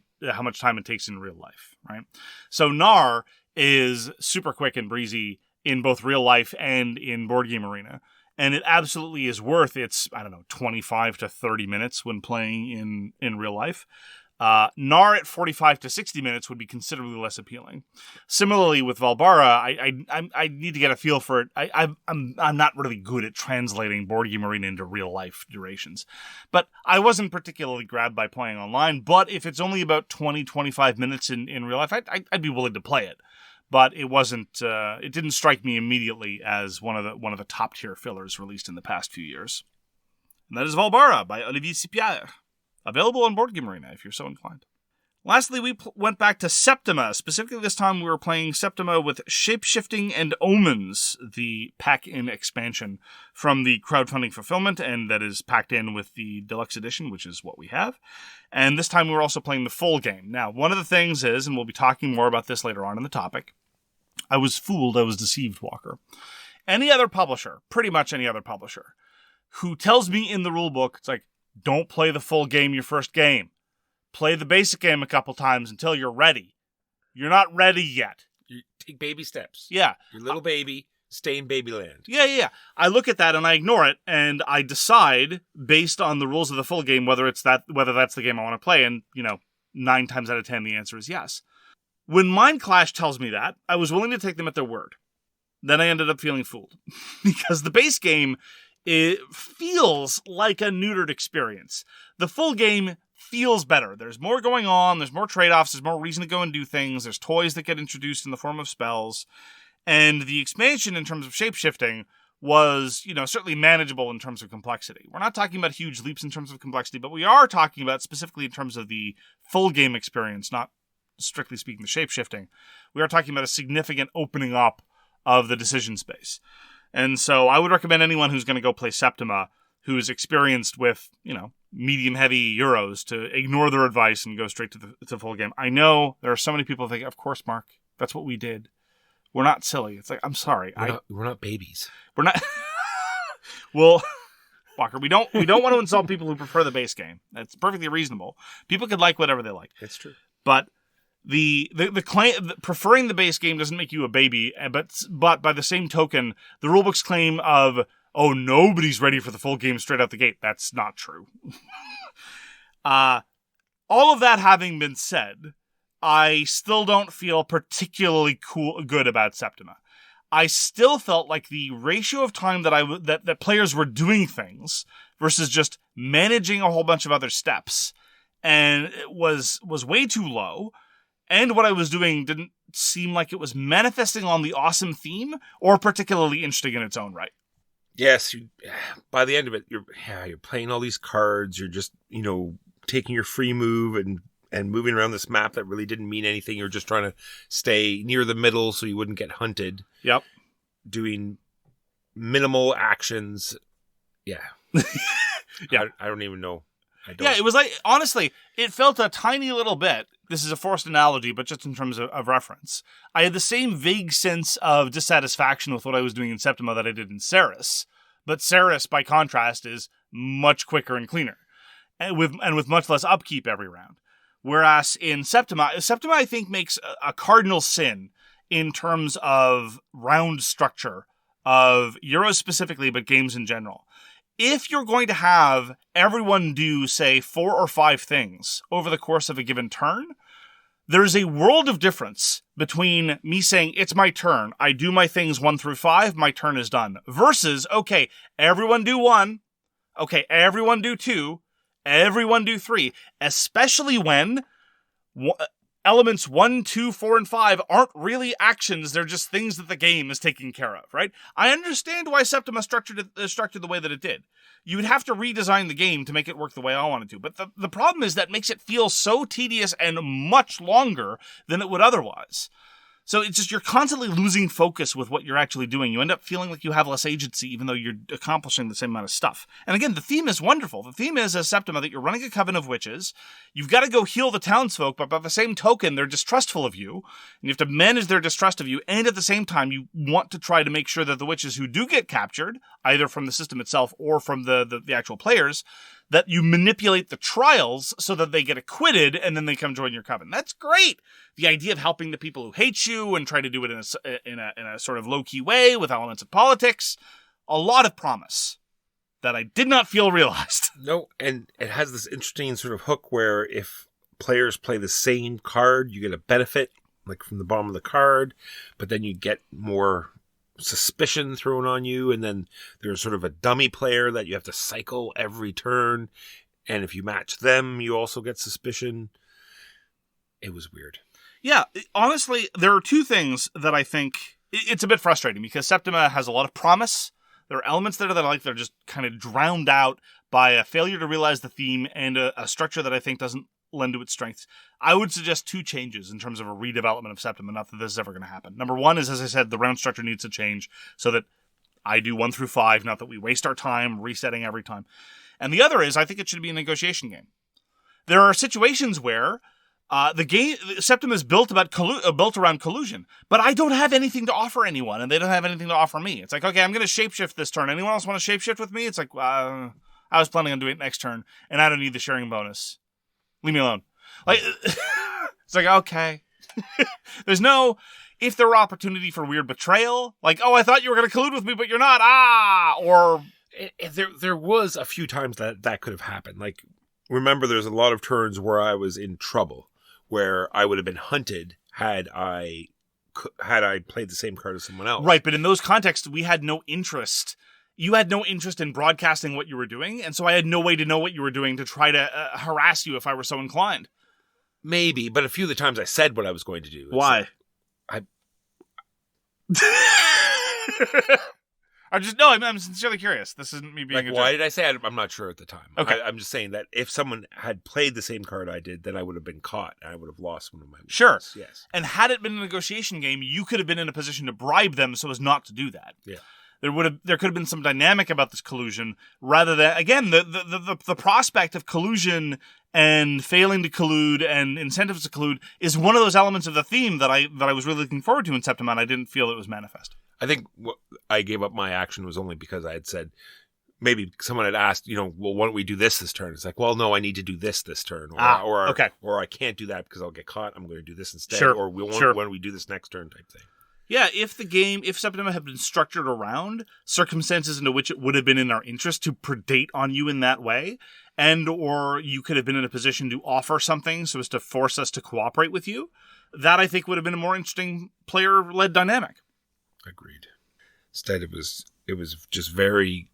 time it takes in real life, right? So NAR is super quick and breezy in both real life and in Board Game Arena. And it absolutely is worth its, 25 to 30 minutes when playing in real life. NAR at 45 to 60 minutes would be considerably less appealing. Similarly with Valbara, I need to get a feel for it. I'm not really good at translating Board Game Arena into real life durations. But I wasn't particularly grabbed by playing online. But if it's only about 20-25 minutes in real life, I'd be willing to play it. But it wasn't. It didn't strike me immediately as one of the top tier fillers released in the past few years. And that is Valbara by Olivier Sipier, available on Board Game Arena if you're so inclined. Lastly, we went back to Septima. Specifically, this time we were playing Septima with Shapeshifting and Omens, the pack-in expansion from the crowdfunding fulfillment, and that is packed in with the deluxe edition, which is what we have. And this time we were also playing the full game. Now, one of the things is, and we'll be talking more about this later on in the topic, I was fooled, I was deceived, Walker. Any other publisher, pretty much any other publisher, who tells me in the rulebook, it's like, don't play the full game your first game. Play the basic game a couple times until you're ready. You're not ready yet.
You take baby steps.
Yeah.
Your little baby, stay in babyland.
Yeah. I look at that and I ignore it, and I decide based on the rules of the full game whether that's the game I want to play. And 9 times out of 10, the answer is yes. When Mindclash tells me that, I was willing to take them at their word. Then I ended up feeling fooled because the base game, it feels like a neutered experience. The full game feels better. There's more going on. There's more trade-offs. There's more reason to go and do things. There's toys that get introduced in the form of spells. And the expansion in terms of shape-shifting was, certainly manageable in terms of complexity. We're not talking about huge leaps in terms of complexity, but we are talking about specifically in terms of the full game experience, not strictly speaking the shape-shifting. We are talking about a significant opening up of the decision space. And so I would recommend anyone who's going to go play Septima, who's experienced with, medium-heavy Euros, to ignore their advice and go straight to the full game. I know there are so many people who think, of course, Mark, that's what we did. We're not silly. It's like, I'm sorry.
We're not babies.
We're not. Well, Walker, we don't want to insult people who prefer the base game. That's perfectly reasonable. People could like whatever they like.
It's true.
But the claim preferring the base game doesn't make you a baby. But by the same token, the rulebook's claim of, oh, nobody's ready for the full game straight out the gate, that's not true. All of that having been said, I still don't feel particularly good about Septima. I still felt like the ratio of time that players were doing things versus just managing a whole bunch of other steps, and it was way too low. And what I was doing didn't seem like it was manifesting on the awesome theme or particularly interesting in its own right.
Yes, by the end of it, you're playing all these cards. You're just taking your free move and moving around this map that really didn't mean anything. You're just trying to stay near the middle so you wouldn't get hunted.
Yep.
Doing minimal actions. Yeah.
Yeah.
I don't even know.
Yeah, it was like, honestly, it felt a tiny little bit. This is a forced analogy, but just in terms of reference. I had the same vague sense of dissatisfaction with what I was doing in Septima that I did in Ceres. But Ceres, by contrast, is much quicker and cleaner. And with much less upkeep every round. Whereas in Septima I think makes a cardinal sin in terms of round structure of Euros specifically, but games in general. If you're going to have everyone do, say, 4 or 5 things over the course of a given turn, there's a world of difference between me saying, it's my turn, I do my things 1 through 5, my turn is done, versus, okay, everyone do 1, okay, everyone do 2, everyone do 3, especially when elements 1, 2, 4, and 5 aren't really actions, they're just things that the game is taking care of, right? I understand why Septima structured the way that it did. You would have to redesign the game to make it work the way I wanted to, but the problem is that makes it feel so tedious and much longer than it would otherwise. So it's just, you're constantly losing focus with what you're actually doing. You end up feeling like you have less agency, even though you're accomplishing the same amount of stuff. And again, the theme is wonderful. The theme is, as Septima, that you're running a coven of witches. You've got to go heal the townsfolk, but by the same token, they're distrustful of you. And you have to manage their distrust of you. And at the same time, you want to try to make sure that the witches who do get captured, either from the system itself or from the actual players, that you manipulate the trials so that they get acquitted and then they come join your coven. That's great. The idea of helping the people who hate you and try to do it in a sort of low-key way with elements of politics. A lot of promise that I did not feel realized.
No, and it has this interesting sort of hook where if players play the same card, you get a benefit, like from the bottom of the card, but then you get more suspicion thrown on you, and then there's sort of a dummy player that you have to cycle every turn, and if you match them, you also get suspicion. It was weird.
Yeah, honestly, there are 2 things that I think it's a bit frustrating, because Septima has a lot of promise. There are elements there that I like that are just kind of drowned out by a failure to realize the theme and a structure that I think doesn't lend to its strengths. I would suggest 2 changes in terms of a redevelopment of Septima, not that this is ever going to happen. Number 1 is, as I said, the round structure needs to change so that I do 1 through 5, not that we waste our time resetting every time. And the other is, I think it should be a negotiation game. There are situations where the game Septima is built around collusion, but I don't have anything to offer anyone, and they don't have anything to offer me. It's like, okay, I'm going to shapeshift this turn. Anyone else want to shapeshift with me? It's like, I was planning on doing it next turn, and I don't need the sharing bonus. Leave me alone. Like, it's like, okay. There's no, if there were opportunity for weird betrayal, like, oh, I thought you were going to collude with me, but you're not. Or
there was a few times that could have happened. Like, remember, there's a lot of turns where I was in trouble, where I would have been hunted had I played the same card as someone else.
Right, but in those contexts, we had no interest. You had no interest in broadcasting what you were doing, and so I had no way to know what you were doing to try to harass you if I were so inclined.
Maybe, but a few of the times I said what I was going to do.
Why? I'm sincerely curious. This isn't me being
Like,
a
why
jerk.
did I say it? I'm not sure at the time.
Okay.
I'm just saying that if someone had played the same card I did, then I would have been caught and I would have lost one of my wins.
Sure.
Yes.
And had it been a negotiation game, you could have been in a position to bribe them so as not to do that.
Yeah.
There could have been some dynamic about this collusion, rather than, again, the prospect of collusion and failing to collude and incentives to collude is one of those elements of the theme that I was really looking forward to in Septima, and I didn't feel it was manifest.
I think what I gave up my action was only because I had said, maybe someone had asked, well, why don't we do this turn? It's like, well, no, I need to do this turn. Or
okay.
Or I can't do that because I'll get caught. I'm going to do this instead.
Sure.
Or why don't we do this next turn type thing.
Yeah, if Septima had been structured around circumstances into which it would have been in our interest to predate on you in that way, and or you could have been in a position to offer something so as to force us to cooperate with you, that I think would have been a more interesting player-led dynamic.
Agreed. Instead, it was just very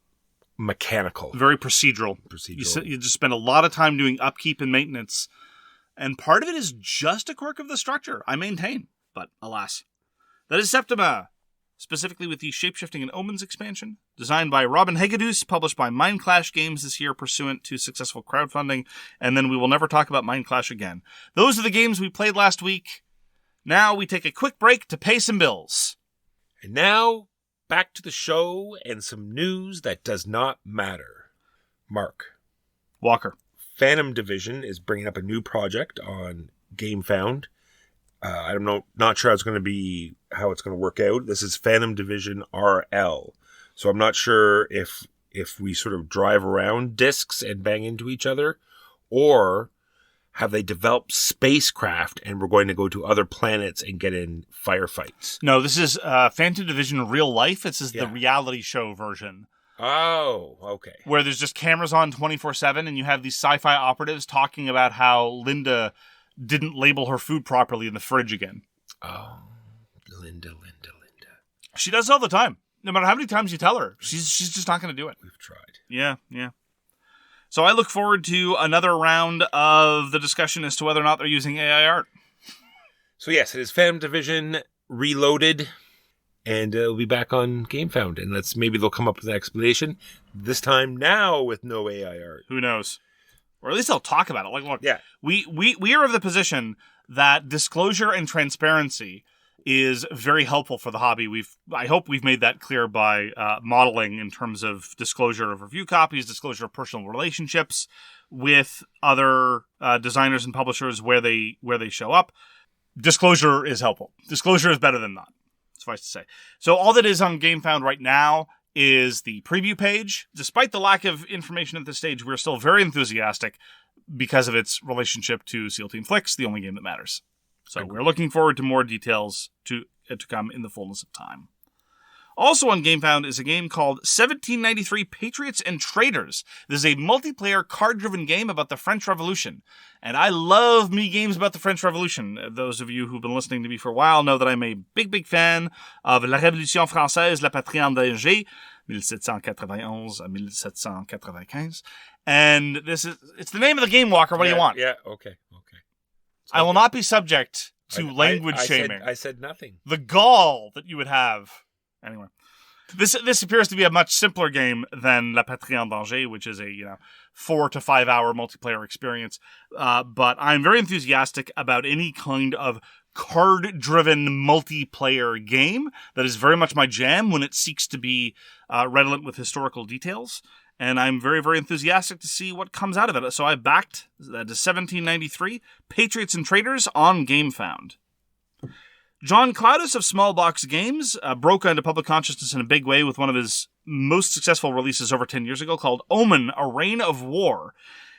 mechanical.
Very procedural. You just spend a lot of time doing upkeep and maintenance, and part of it is just a quirk of the structure, I maintain, but alas. That is Septima, specifically with the Shapeshifting and Omens expansion, designed by Robin Hegedus, published by Mindclash Games this year pursuant to successful crowdfunding, and then we will never talk about Mindclash again. Those are the games we played last week. Now we take a quick break to pay some bills.
And now, back to the show and some news that does not matter. Mark.
Walker.
Phantom Division is bringing up a new project on GameFound. I'm not sure how it's going to work out. This is Phantom Division RL. So I'm not sure if we sort of drive around discs and bang into each other, or have they developed spacecraft and we're going to go to other planets and get in firefights?
No, this is Phantom Division Real Life. This is the reality show version.
Oh, okay.
Where there's just cameras on 24/7 and you have these sci-fi operatives talking about how Linda didn't label her food properly in the fridge again.
Oh, Linda.
She does it all the time. No matter how many times you tell her, she's just not going to do it.
We've tried.
Yeah. So I look forward to another round of the discussion as to whether or not they're using AI art.
So yes, it is Phantom Division Reloaded, and it'll be back on GameFound, and maybe they'll come up with an explanation. This time now with no AI art.
Who knows? Or at least they'll talk about it. Like, look,
yeah.
we are of the position that disclosure and transparency is very helpful for the hobby. I hope we've made that clear by modeling in terms of disclosure of review copies, disclosure of personal relationships with other designers and publishers where they show up. Disclosure is helpful. Disclosure is better than not, suffice to say. So all that is on GameFound right now is the preview page. Despite the lack of information at this stage, we're still very enthusiastic because of its relationship to SEAL Team Flicks, the only game that matters. So we're looking forward to more details to come in the fullness of time. Also on GameFound is a game called 1793 Patriots and Traitors. This is a multiplayer card-driven game about the French Revolution. And I love me games about the French Revolution. Those of you who've been listening to me for a while know that I'm a big, big fan of La Révolution Française, La Patrie en Danger, 1791 à 1795. And it's the name of the game, Walker. What do you want?
Yeah, okay.
I will not be subject to language shaming.
I said nothing.
The gall that you would have. Anyway, this appears to be a much simpler game than La Patrie en Danger, which is a 4 to 5 hour multiplayer experience. But I'm very enthusiastic about any kind of card-driven multiplayer game. That is very much my jam when it seeks to be redolent with historical details. And I'm very, very enthusiastic to see what comes out of it. So I backed that to 1793 Patriots and Traitors on GameFound. John Cloudis of Small Box Games broke into public consciousness in a big way with one of his most successful releases over 10 years ago called Omen, A Reign of War.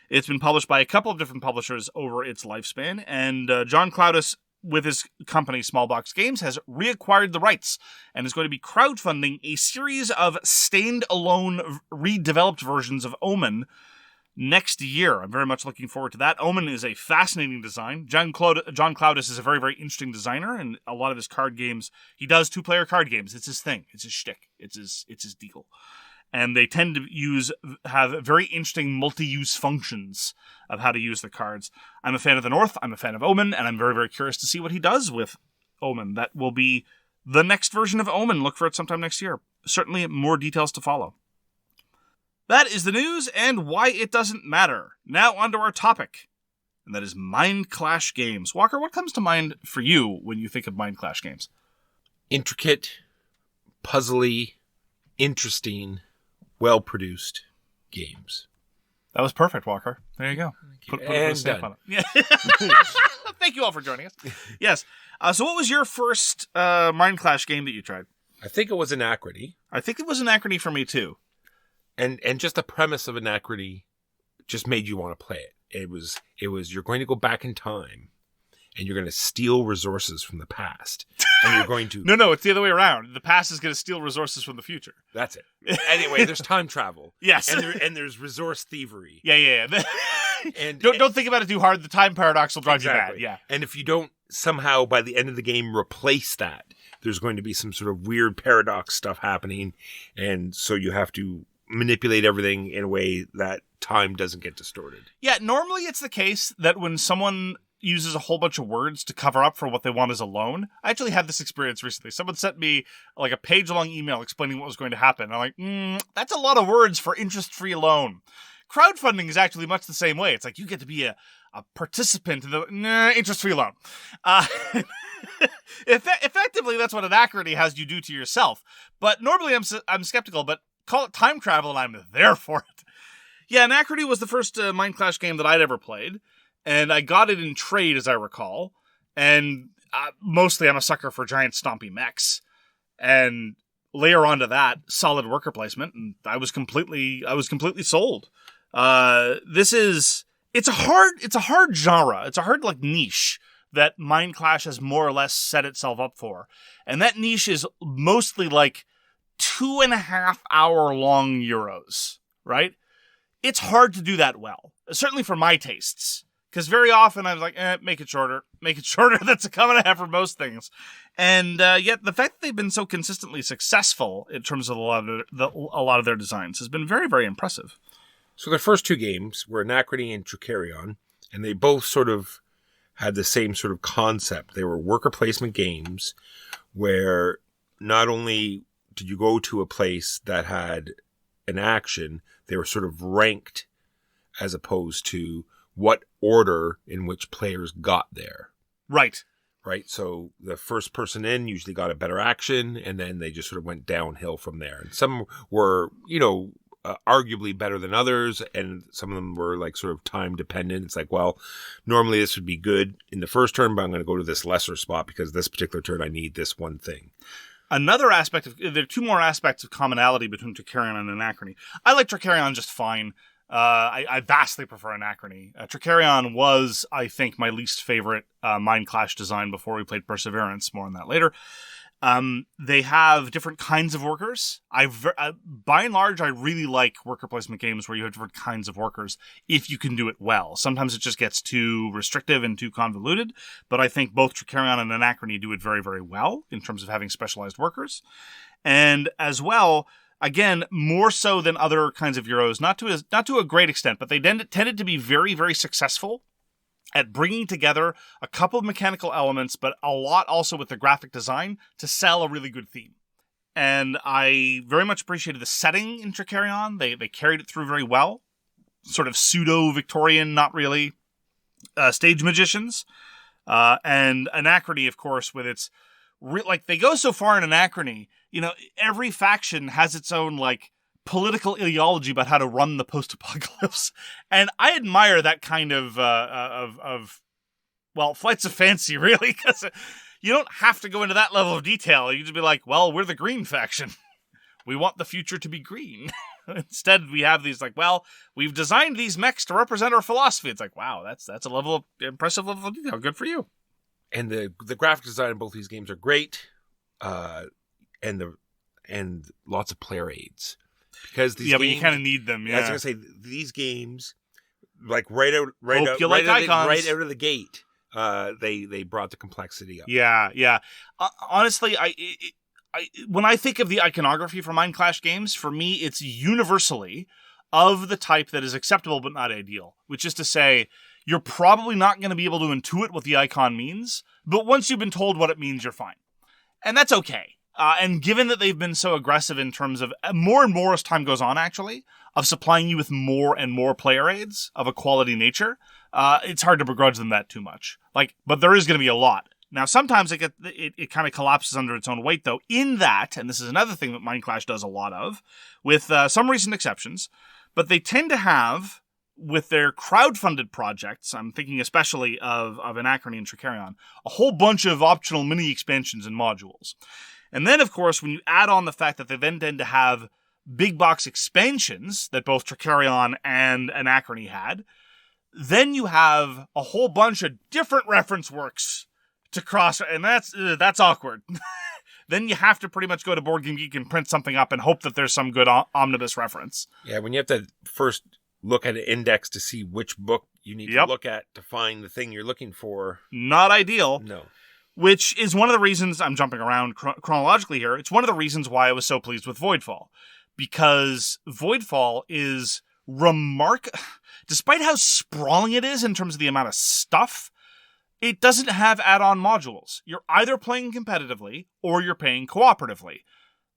It's been published by a couple of different publishers over its lifespan, and John Cloudis, with his company Small Box Games, has reacquired the rights and is going to be crowdfunding a series of stand-alone redeveloped versions of Omen next year. I'm very much looking forward to that. Omen is a fascinating design. John Cloudis is a very, very interesting designer, and a lot of his card games, he does 2-player card games. It's his thing. It's his shtick. It's his deal. And they tend to have very interesting multi-use functions of how to use the cards. I'm a fan of the North. I'm a fan of Omen, and I'm very, very curious to see what he does with Omen. That will be the next version of Omen. Look for it sometime next year. certainly more details to follow. That is the news and why it doesn't matter. Now on to our topic, and that is Mindclash games. Walker, what comes to mind for you when you think of Mindclash games?
Intricate, puzzly, interesting, well-produced games.
That was perfect, Walker. There you go. Put a stamp on it. Yeah. Thank you all for joining us. Yes. So what was your first Mindclash game that you tried?
I think it was Anachrony.
I think it was Anachrony for me, too.
And just the premise of Anachrony just made you want to play it. It was you're going to go back in time and you're going to steal resources from the past. And you're going to...
No, it's the other way around. The past is going to steal resources from the future.
That's it. Anyway, there's time travel.
Yes.
And there's resource thievery.
Yeah. And don't think about it too hard. The time paradox will drive you mad. Yeah.
And if you don't somehow, by the end of the game, replace that, there's going to be some sort of weird paradox stuff happening. And so you have to manipulate everything in a way that time doesn't get distorted.
Yeah, normally it's the case that when someone uses a whole bunch of words to cover up for what they want as a loan. I actually had this experience recently. Someone sent me like a page-long email explaining what was going to happen. I'm like, that's a lot of words for interest-free loan. Crowdfunding is actually much the same way. It's like you get to be a participant in the interest-free loan. Effectively, that's what Anachrony has you do to yourself. But normally I'm skeptical, but call it time travel and I'm there for it. Yeah, Anachrony was the first Mindclash game that I'd ever played. And I got it in trade, as I recall. And mostly I'm a sucker for giant stompy mechs. And layer onto that, solid worker placement, and I was completely sold. It's a hard genre. It's a hard niche that Mindclash has more or less set itself up for. And that niche is mostly 2.5 hour long Euros, right? It's hard to do that well. Certainly for my tastes. Because very often I was like, make it shorter. Make it shorter. That's a common I have for most things. And yet the fact that they've been so consistently successful in terms of a lot of their designs has been very, very impressive.
So their first two games were Anachrony and Tricarion, and they both sort of had the same sort of concept. They were worker placement games where not only did you go to a place that had an action, they were sort of ranked as opposed to what order in which players got there.
Right.
So the first person in usually got a better action, and then they just sort of went downhill from there. And some were, arguably better than others, and some of them were sort of time dependent. It's normally this would be good in the first turn, but I'm going to go to this lesser spot because this particular turn I need this one thing.
Another aspect there are two more aspects of commonality between Tricarion and Anachrony. I like Tricarion just fine. I vastly prefer Anachrony. Tricarion was, I think, my least favorite Mindclash design before we played Perseverance. More on that later. They have different kinds of workers. By and large, I really like worker placement games where you have different kinds of workers if you can do it well. Sometimes it just gets too restrictive and too convoluted, but I think both Tricarion and Anachrony do it very, very well in terms of having specialized workers. And as well, again, more so than other kinds of Euros, not to a great extent, but they tended to be very, very successful at bringing together a couple of mechanical elements, but a lot also with the graphic design to sell a really good theme. And I very much appreciated the setting in Tricarion. They carried it through very well. Sort of pseudo-Victorian, not really, stage magicians. And Anachrony, of course, with its... they go so far in Anachrony, every faction has its own, political ideology about how to run the post-apocalypse. And I admire that kind of flights of fancy, really, because you don't have to go into that level of detail. You just be like, well, we're the green faction. We want the future to be green. Instead, we have these we've designed these mechs to represent our philosophy. It's wow, that's a impressive level of detail. Good for you.
And the graphic design in both these games are great, and lots of player aids. Because these games,
but you kind of need them. Yeah,
I was gonna say these games, right out of the gate, they brought the complexity up.
Yeah. Honestly, I when I think of the iconography for Mindclash games, for me, it's universally of the type that is acceptable but not ideal. Which is to say, you're probably not going to be able to intuit what the icon means, but once you've been told what it means, you're fine, and that's okay. And given that they've been so aggressive in terms of more and more as time goes on, actually, of supplying you with more and more player aids of a quality nature, it's hard to begrudge them that too much. But there is going to be a lot. Now, sometimes it kind of collapses under its own weight, though, in that, and this is another thing that Mindclash does a lot of, with some recent exceptions, but they tend to have, with their crowdfunded projects, I'm thinking especially of Anachrony and Tricarion, a whole bunch of optional mini expansions and modules. And then, of course, when you add on the fact that they then tend to have big box expansions that both Tricarion and Anachrony had, then you have a whole bunch of different reference works to cross, and that's awkward. Then you have to pretty much go to Board Game Geek and print something up and hope that there's some good omnibus reference.
Yeah, when you have to first look at an index to see which book you need to look at to find the thing you're looking for.
Not ideal.
No.
Which is one of the reasons, I'm jumping around chronologically here, it's one of the reasons why I was so pleased with Voidfall. Because Voidfall is despite how sprawling it is in terms of the amount of stuff, it doesn't have add-on modules. You're either playing competitively or you're playing cooperatively.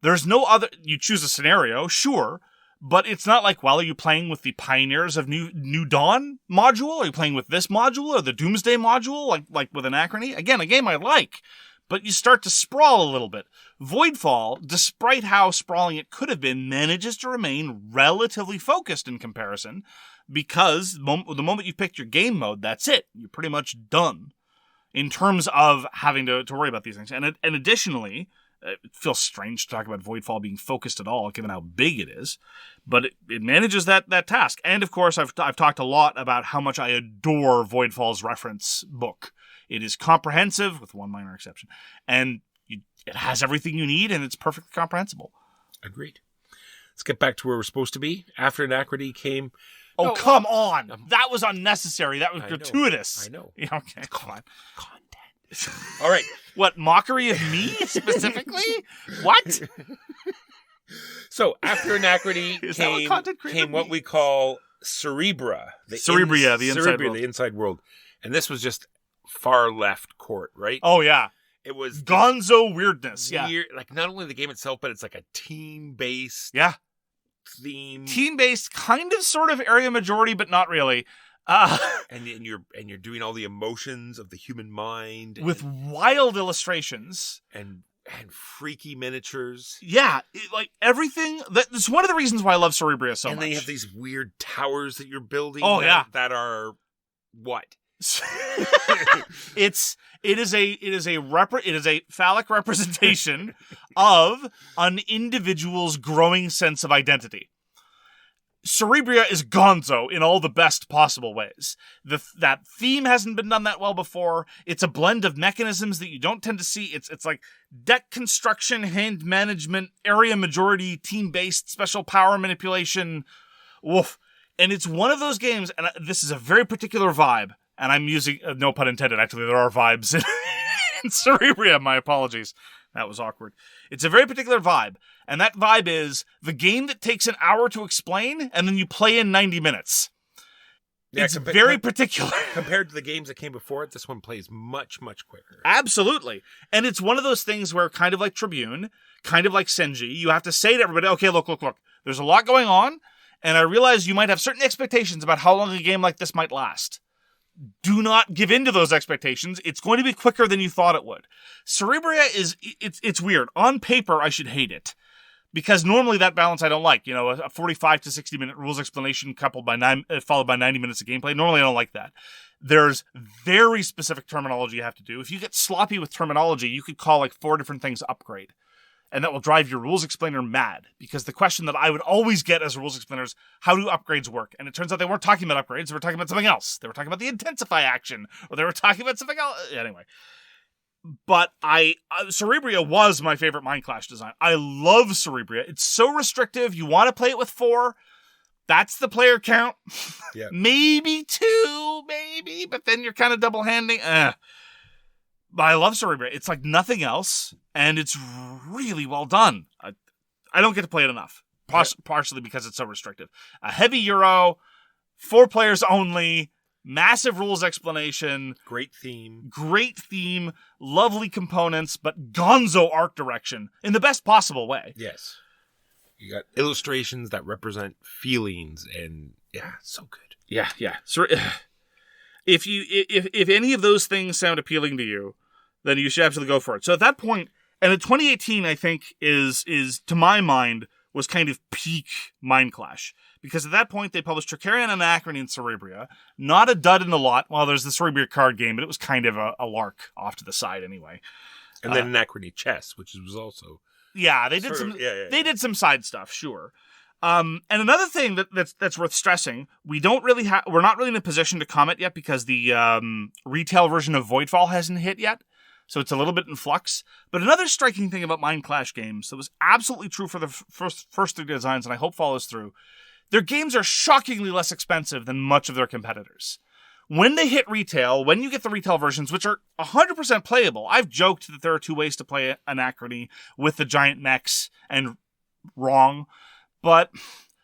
There's no other... You choose a scenario, sure, but it's not like, well, are you playing with the Pioneers of New Dawn module? Are you playing with this module or the Doomsday module, like with Anachrony? Again, a game I like, but you start to sprawl a little bit. Voidfall, despite how sprawling it could have been, manages to remain relatively focused in comparison, because the moment you picked your game mode, that's it. You're pretty much done in terms of having to worry about these things. And additionally, it feels strange to talk about Voidfall being focused at all, given how big it is, but it manages that task. And of course, I've talked a lot about how much I adore Voidfall's reference book. It is comprehensive, with one minor exception, and it has everything you need, and it's perfectly comprehensible.
Agreed. Let's get back to where we're supposed to be. After Anachrony came...
Oh, come on! That was unnecessary. That was gratuitous.
I know.
Yeah, okay, fine.
Content. All right.
What, mockery of me, specifically? What?
So, after Anachrony came what we call Cerebria.
The
inside world. And this was just far left court, right?
Oh, yeah.
It was...
gonzo weirdness, yeah.
Like, not only the game itself, but it's like a team-based...
Yeah.
Theme.
Team-based, kind of, sort of area majority, but not really.
And you're doing all the emotions of the human mind
with wild illustrations
and freaky miniatures.
Yeah, like everything. That's one of the reasons why I love Cerebria so much.
And then you have these weird towers that you're building.
Oh,
that are what?
It is a phallic representation of an individual's growing sense of identity. Cerebria is gonzo in all the best possible ways. That theme hasn't been done that well before. It's a blend of mechanisms that you don't tend to see. It's like deck construction, hand management, area majority, team-based, special power manipulation. Woof. And it's one of those games, and this is a very particular vibe, and I'm using, no pun intended, actually, there are vibes in Cerebria, my apologies. That was awkward. It's a very particular vibe, and that vibe is the game that takes an hour to explain, and then you play in 90 minutes. Yeah, it's very particular.
Compared to the games that came before it, this one plays much, much quicker.
Absolutely. And it's one of those things where, kind of like Tribune, kind of like Senji, you have to say to everybody, okay, look. There's a lot going on, and I realize you might have certain expectations about how long a game like this might last. Do not give in to those expectations. It's going to be quicker than you thought it would. Cerebria it's weird. On paper, I should hate it. Because normally that balance I don't like. You know, a 45 to 60 minute rules explanation followed by 90 minutes of gameplay. Normally I don't like that. There's very specific terminology you have to do. If you get sloppy with terminology, you could call like 4 different things upgrade. And that will drive your rules explainer mad. Because the question that I would always get as rules explainers, how do upgrades work? And it turns out they weren't talking about upgrades, they were talking about something else. They were talking about the intensify action, or they were talking about something else. Anyway. But Cerebria was my favorite Mindclash design. I love Cerebria. It's so restrictive. You want to play it with 4. That's the player count.
Yeah.
Maybe 2, but then you're kind of double-handing. But I love Cerebria. It's like nothing else, and it's really well done. I don't get to play it enough, partially because it's so restrictive. A heavy Euro, 4 players only, Massive rules explanation.
Great theme.
Lovely components, but gonzo art direction in the best possible way.
Yes. You got illustrations that represent feelings, and yeah, so good.
Yeah. So, if any of those things sound appealing to you, then you should absolutely go for it. So at that point, and in 2018, I think is to my mind was kind of peak Mindclash. Because at that point, they published Tricarion, Anachrony, and Cerebria. Not a dud in the lot. Well, there's the Cerebria card game, but it was kind of a lark off to the side anyway.
And then Anachrony Chess, which was also...
Yeah, they did They did some side stuff, sure. And another thing that's worth stressing, we're not really in a position to comment yet because the retail version of Voidfall hasn't hit yet. So it's a little bit in flux. But another striking thing about Mindclash games that was absolutely true for the first three designs, and I hope follows through, their games are shockingly less expensive than much of their competitors. When they hit retail, when you get the retail versions, which are 100% playable, I've joked that there are 2 ways to play Anachrony with the giant mechs and wrong. But,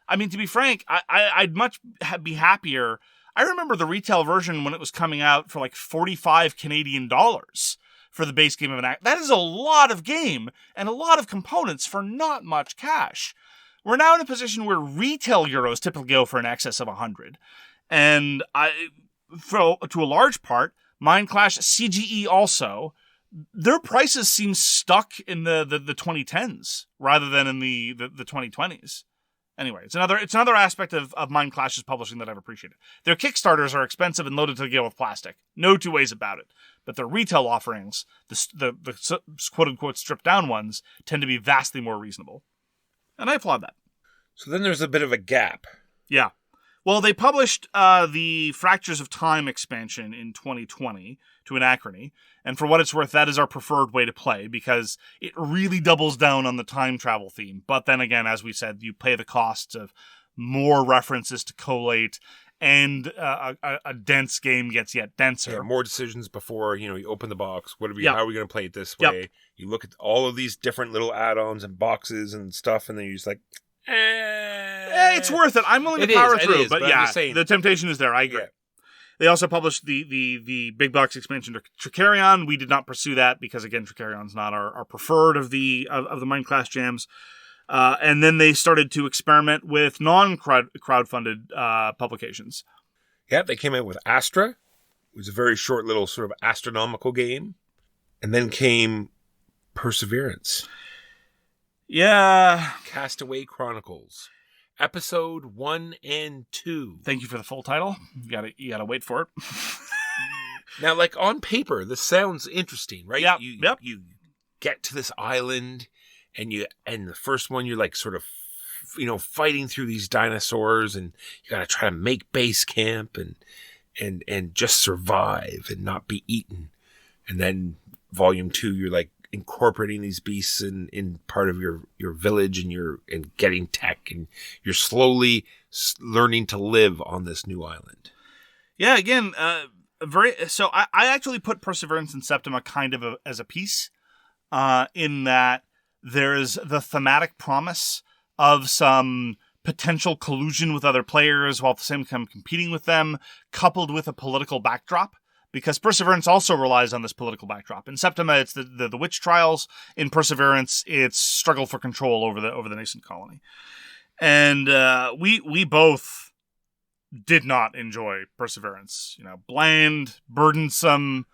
I mean, to be frank, I'd much be happier. I remember the retail version when it was coming out for like 45 Canadian dollars for the base game of Anachrony. That is a lot of game and a lot of components for not much cash. We're now in a position where retail euros typically go for an excess of 100. And to a large part, Mindclash, CGE also, their prices seem stuck in the 2010s rather than in the 2020s. Anyway, it's another aspect of Mindclash's publishing that I've appreciated. Their Kickstarters are expensive and loaded to the gale with plastic. No two ways about it. But their retail offerings, the quote-unquote stripped-down ones, tend to be vastly more reasonable. And I applaud that.
So then there's a bit of a gap.
Yeah. Well, they published the Fractures of Time expansion in 2020 to Anachrony. And for what it's worth, that is our preferred way to play because it really doubles down on the time travel theme. But then again, as we said, you pay the costs of more references to collate and a dense game gets yet denser.
Yeah, more decisions before, you open the box. How are we going to play it this
Yep.
way? You look at all of these different little add-ons and boxes and stuff, and then you're just like,
it's worth it. I'm willing to power through, but yeah, the temptation is there. I agree. Yeah. They also published the big box expansion to Tricarion. We did not pursue that because, again, Tricarion's not our preferred of the Mindclash jams. And then they started to experiment with non-crowdfunded publications.
Yeah, they came out with Astra. It was a very short little sort of astronomical game. And then came Perseverance.
Yeah.
Castaway Chronicles. Episode 1 and 2.
Thank you for the full title. You gotta wait for it.
Now, like on paper, this sounds interesting, right?
Yep.
You get to this island, and the first one you're like sort of, fighting through these dinosaurs, and you gotta try to make base camp and just survive and not be eaten. And then volume 2, you're like incorporating these beasts in part of your village, and getting tech, and you're slowly learning to live on this new island.
Yeah, again, so I actually put Perseverance and Septima kind of as a piece, in that there's the thematic promise of some potential collusion with other players while at the same time competing with them, coupled with a political backdrop. Because Perseverance also relies on this political backdrop. In Septima, it's the witch trials. In Perseverance, it's struggle for control over the nascent colony. And we both did not enjoy Perseverance. Bland, burdensome,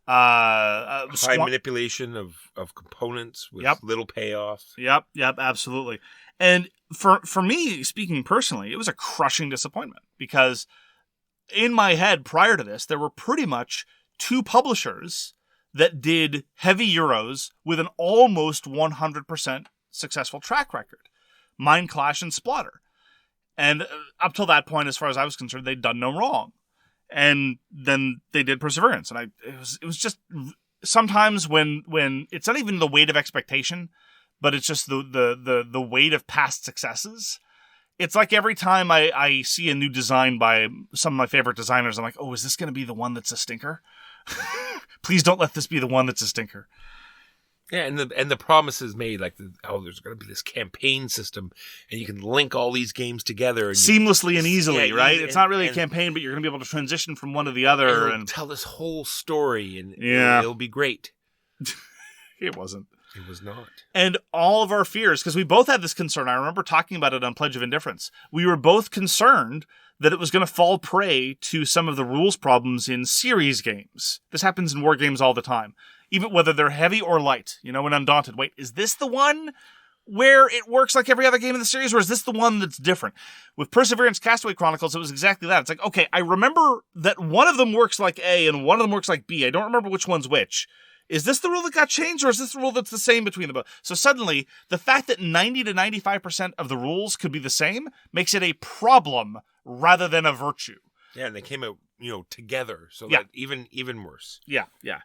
high manipulation of components with little payoff.
Yep, absolutely. And for me, speaking personally, it was a crushing disappointment because in my head, prior to this, there were pretty much 2 publishers that did heavy Euros with an almost 100% successful track record. Mindclash and Splotter. And up till that point, as far as I was concerned, they'd done no wrong. And then they did Perseverance. And it was just sometimes when it's not even the weight of expectation, but it's just the weight of past successes. It's like every time I see a new design by some of my favorite designers, I'm like, oh, is this going to be the one that's a stinker? Please don't let this be the one that's a stinker.
Yeah, and the promises made, like, there's going to be this campaign system, and you can link all these games together. And
seamlessly and easily, right? It's not really a
and
campaign, but you're going to be able to transition from one to the other.
And tell this whole story, and
yeah.
it'll be great.
It wasn't.
It was not.
And all of our fears, because we both had this concern. I remember talking about it on Pledge of Indifference. We were both concerned that it was going to fall prey to some of the rules problems in Ceres games. This happens in war games all the time. Even whether they're heavy or light. You know, in Undaunted, wait, is this the one where it works like every other game in the series, or is this the one that's different? With Perseverance Castaway Chronicles, it was exactly that. It's like, okay, I remember that one of them works like A and one of them works like B. I don't remember which one's which. Is this the rule that got changed, or is this the rule that's the same between them both? So suddenly, the fact that 90 to 95% of the rules could be the same makes it a problem rather than a virtue.
Yeah, and they came out, together, so
yeah.
that even worse.
Yeah, yeah.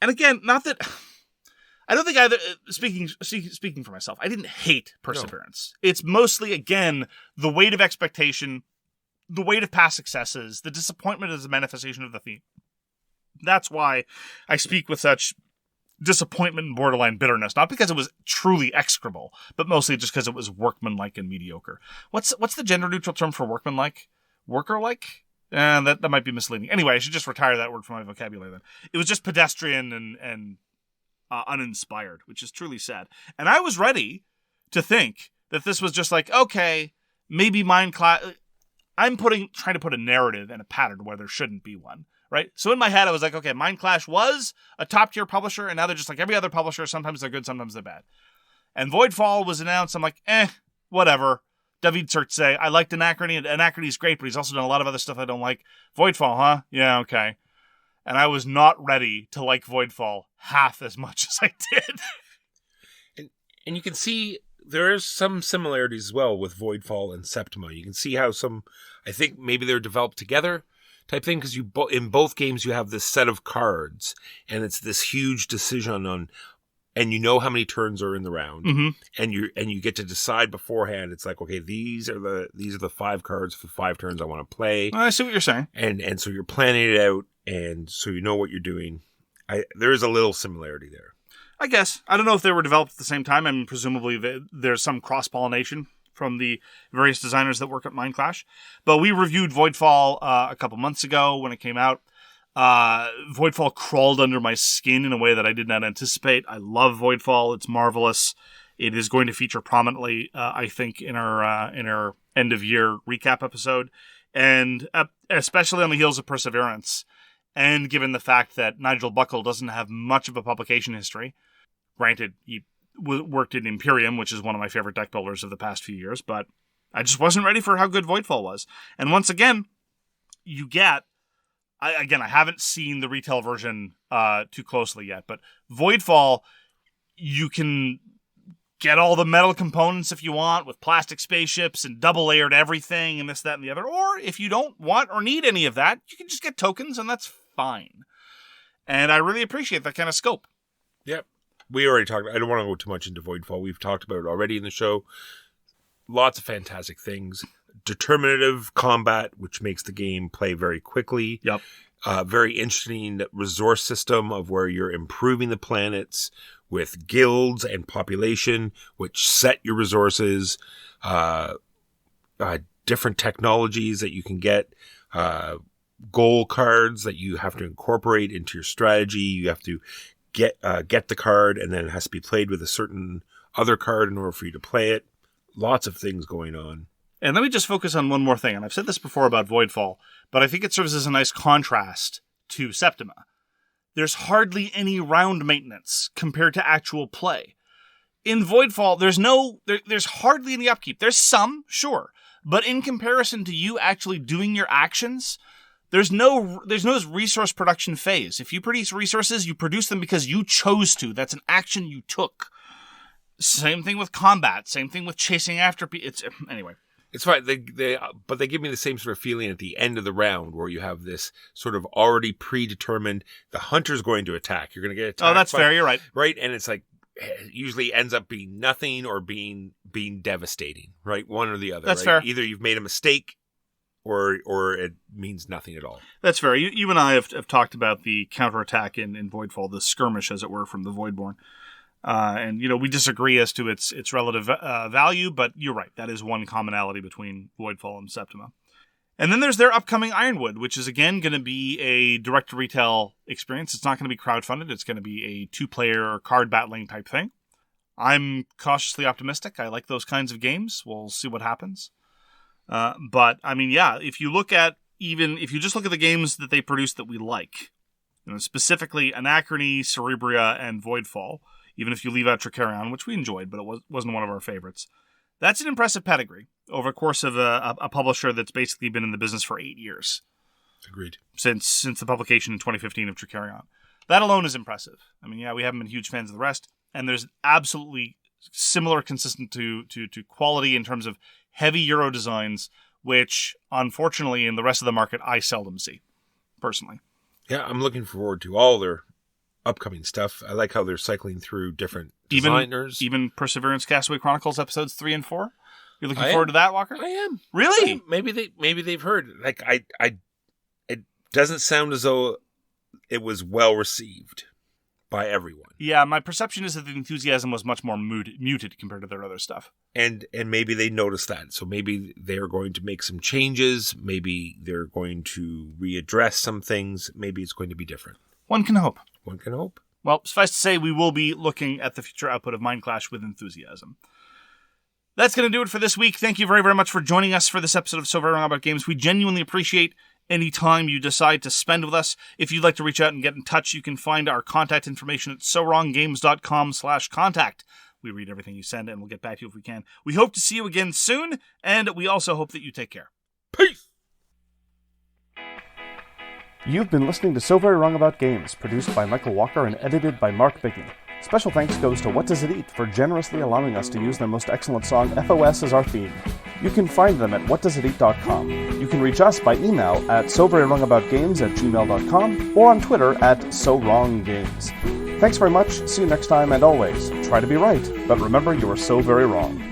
And again, not that I don't think either. Speaking for myself, I didn't hate Perseverance. No. It's mostly, again, the weight of expectation, the weight of past successes, the disappointment as a manifestation of the theme. That's why I speak with such disappointment and borderline bitterness. Not because it was truly execrable, but mostly just because it was workmanlike and mediocre. What's the gender neutral term for workmanlike? Worker-like? That might be misleading. Anyway, I should just retire that word from my vocabulary then. It was just pedestrian and uninspired, which is truly sad. And I was ready to think that this was just like, okay, maybe Mindclash. I'm trying to put a narrative and a pattern where there shouldn't be one, right? So in my head, I was like, okay, Mindclash was a top-tier publisher, and now they're just like every other publisher. Sometimes they're good, sometimes they're bad. And Voidfall was announced. I'm like, whatever. David Surtse, I liked Anachrony. Anachrony's great, but he's also done a lot of other stuff I don't like. Voidfall, huh? Yeah, okay. And I was not ready to like Voidfall half as much as I did.
And you can see there's some similarities as well with Voidfall and Septima. You can see how I think maybe they're developed together type thing, because in both games you have this set of cards, and it's this huge decision on, and you know how many turns are in the round,
mm-hmm.
and you get to decide beforehand. It's like, okay, these are the 5 cards for 5 turns I want to play.
I see what you're saying,
and so you're planning it out, and so you know what you're doing. There is a little similarity there,
I guess. I don't know if they were developed at the same time. I mean, presumably there's some cross-pollination from the various designers that work at Mindclash. But we reviewed Voidfall a couple months ago when it came out. Voidfall crawled under my skin in a way that I did not anticipate. I love Voidfall. It's marvelous. It is going to feature prominently, I think, in our end-of-year recap episode. And especially on the heels of Perseverance. And given the fact that Nigel Buckle doesn't have much of a publication history. Granted, he worked in Imperium, which is one of my favorite deck builders of the past few years, but I just wasn't ready for how good Voidfall was. And once again, you get... I haven't seen the retail version too closely yet, but Voidfall, you can get all the metal components if you want, with plastic spaceships and double-layered everything and this, that, and the other. Or if you don't want or need any of that, you can just get tokens, and that's fine. And I really appreciate that kind of scope.
Yep. We already talked about, I don't want to go too much into Voidfall. We've talked about it already in the show. Lots of fantastic things. Determinative combat, which makes the game play very quickly.
Yep.
Very interesting resource system of where you're improving the planets with guilds and population, which set your resources. Different technologies that you can get. Goal cards that you have to incorporate into your strategy. You have to get the card, and then it has to be played with a certain other card in order for you to play it. Lots of things going on.
And let me just focus on one more thing. And I've said this before about Voidfall, but I think it serves as a nice contrast to Septima. There's hardly any round maintenance compared to actual play. In Voidfall, there's hardly any upkeep. There's some, sure. But in comparison to you actually doing your actions, there's no resource production phase. If you produce resources, you produce them because you chose to. That's an action you took. Same thing with combat. Same thing with chasing after people. Anyway.
It's fine. But they give me the same sort of feeling at the end of the round where you have this sort of already predetermined, the hunter's going to attack. You're going to get attacked.
Oh, that's fair. You're right.
Right? And it's like, it usually ends up being nothing or being devastating, right? One or the other.
That's
right?
fair.
Either you've made a mistake or it means nothing at all.
That's fair. You and I have talked about the counterattack in Voidfall, the skirmish, as it were, from the Voidborn. And, we disagree as to its relative value, but you're right. That is one commonality between Voidfall and Septima. And then there's their upcoming Ironwood, which is, again, going to be a direct-to-retail experience. It's not going to be crowdfunded. It's going to be a two-player card battling type thing. I'm cautiously optimistic. I like those kinds of games. We'll see what happens. But, if you just look at the games that they produce that we like, specifically Anachrony, Cerebria, and Voidfall, even if you leave out Tricarion, which we enjoyed, but it wasn't one of our favorites, that's an impressive pedigree over the course of a publisher that's basically been in the business for 8 years.
Agreed.
Since the publication in 2015 of Tricarion. That alone is impressive. We haven't been huge fans of the rest, and there's absolutely similar consistent to quality in terms of heavy Euro designs, which, unfortunately, in the rest of the market, I seldom see, personally.
Yeah, I'm looking forward to all their upcoming stuff. I like how they're cycling through different designers.
Even Perseverance Castaway Chronicles episodes 3 and 4? You're looking forward to that, Walker?
I am.
Really?
Maybe they've heard. It doesn't sound as though it was well received by everyone.
Yeah, my perception is that the enthusiasm was much more muted compared to their other stuff.
And maybe they noticed that. So maybe they're going to make some changes. Maybe they're going to readdress some things. Maybe it's going to be different.
One can hope.
One can hope.
Well, suffice to say, we will be looking at the future output of Mindclash with enthusiasm. That's going to do it for this week. Thank you very, very much for joining us for this episode of So Very Wrong About Games. We genuinely appreciate any time you decide to spend with us. If you'd like to reach out and get in touch, you can find our contact information at sowronggames.com/contact. We read everything you send, and we'll get back to you if we can. We hope to see you again soon, and we also hope that you take care.
Peace!
You've been listening to So Very Wrong About Games, produced by Michael Walker and edited by Mark Bigney. Special thanks goes to What Does It Eat for generously allowing us to use their most excellent song, FOS, as our theme. You can find them at whatdoesiteat.com. You can reach us by email at soverywrongaboutgames@gmail.com or on Twitter at SoWrongGames. Thanks very much, see you next time, and always, try to be right, but remember you are so very wrong.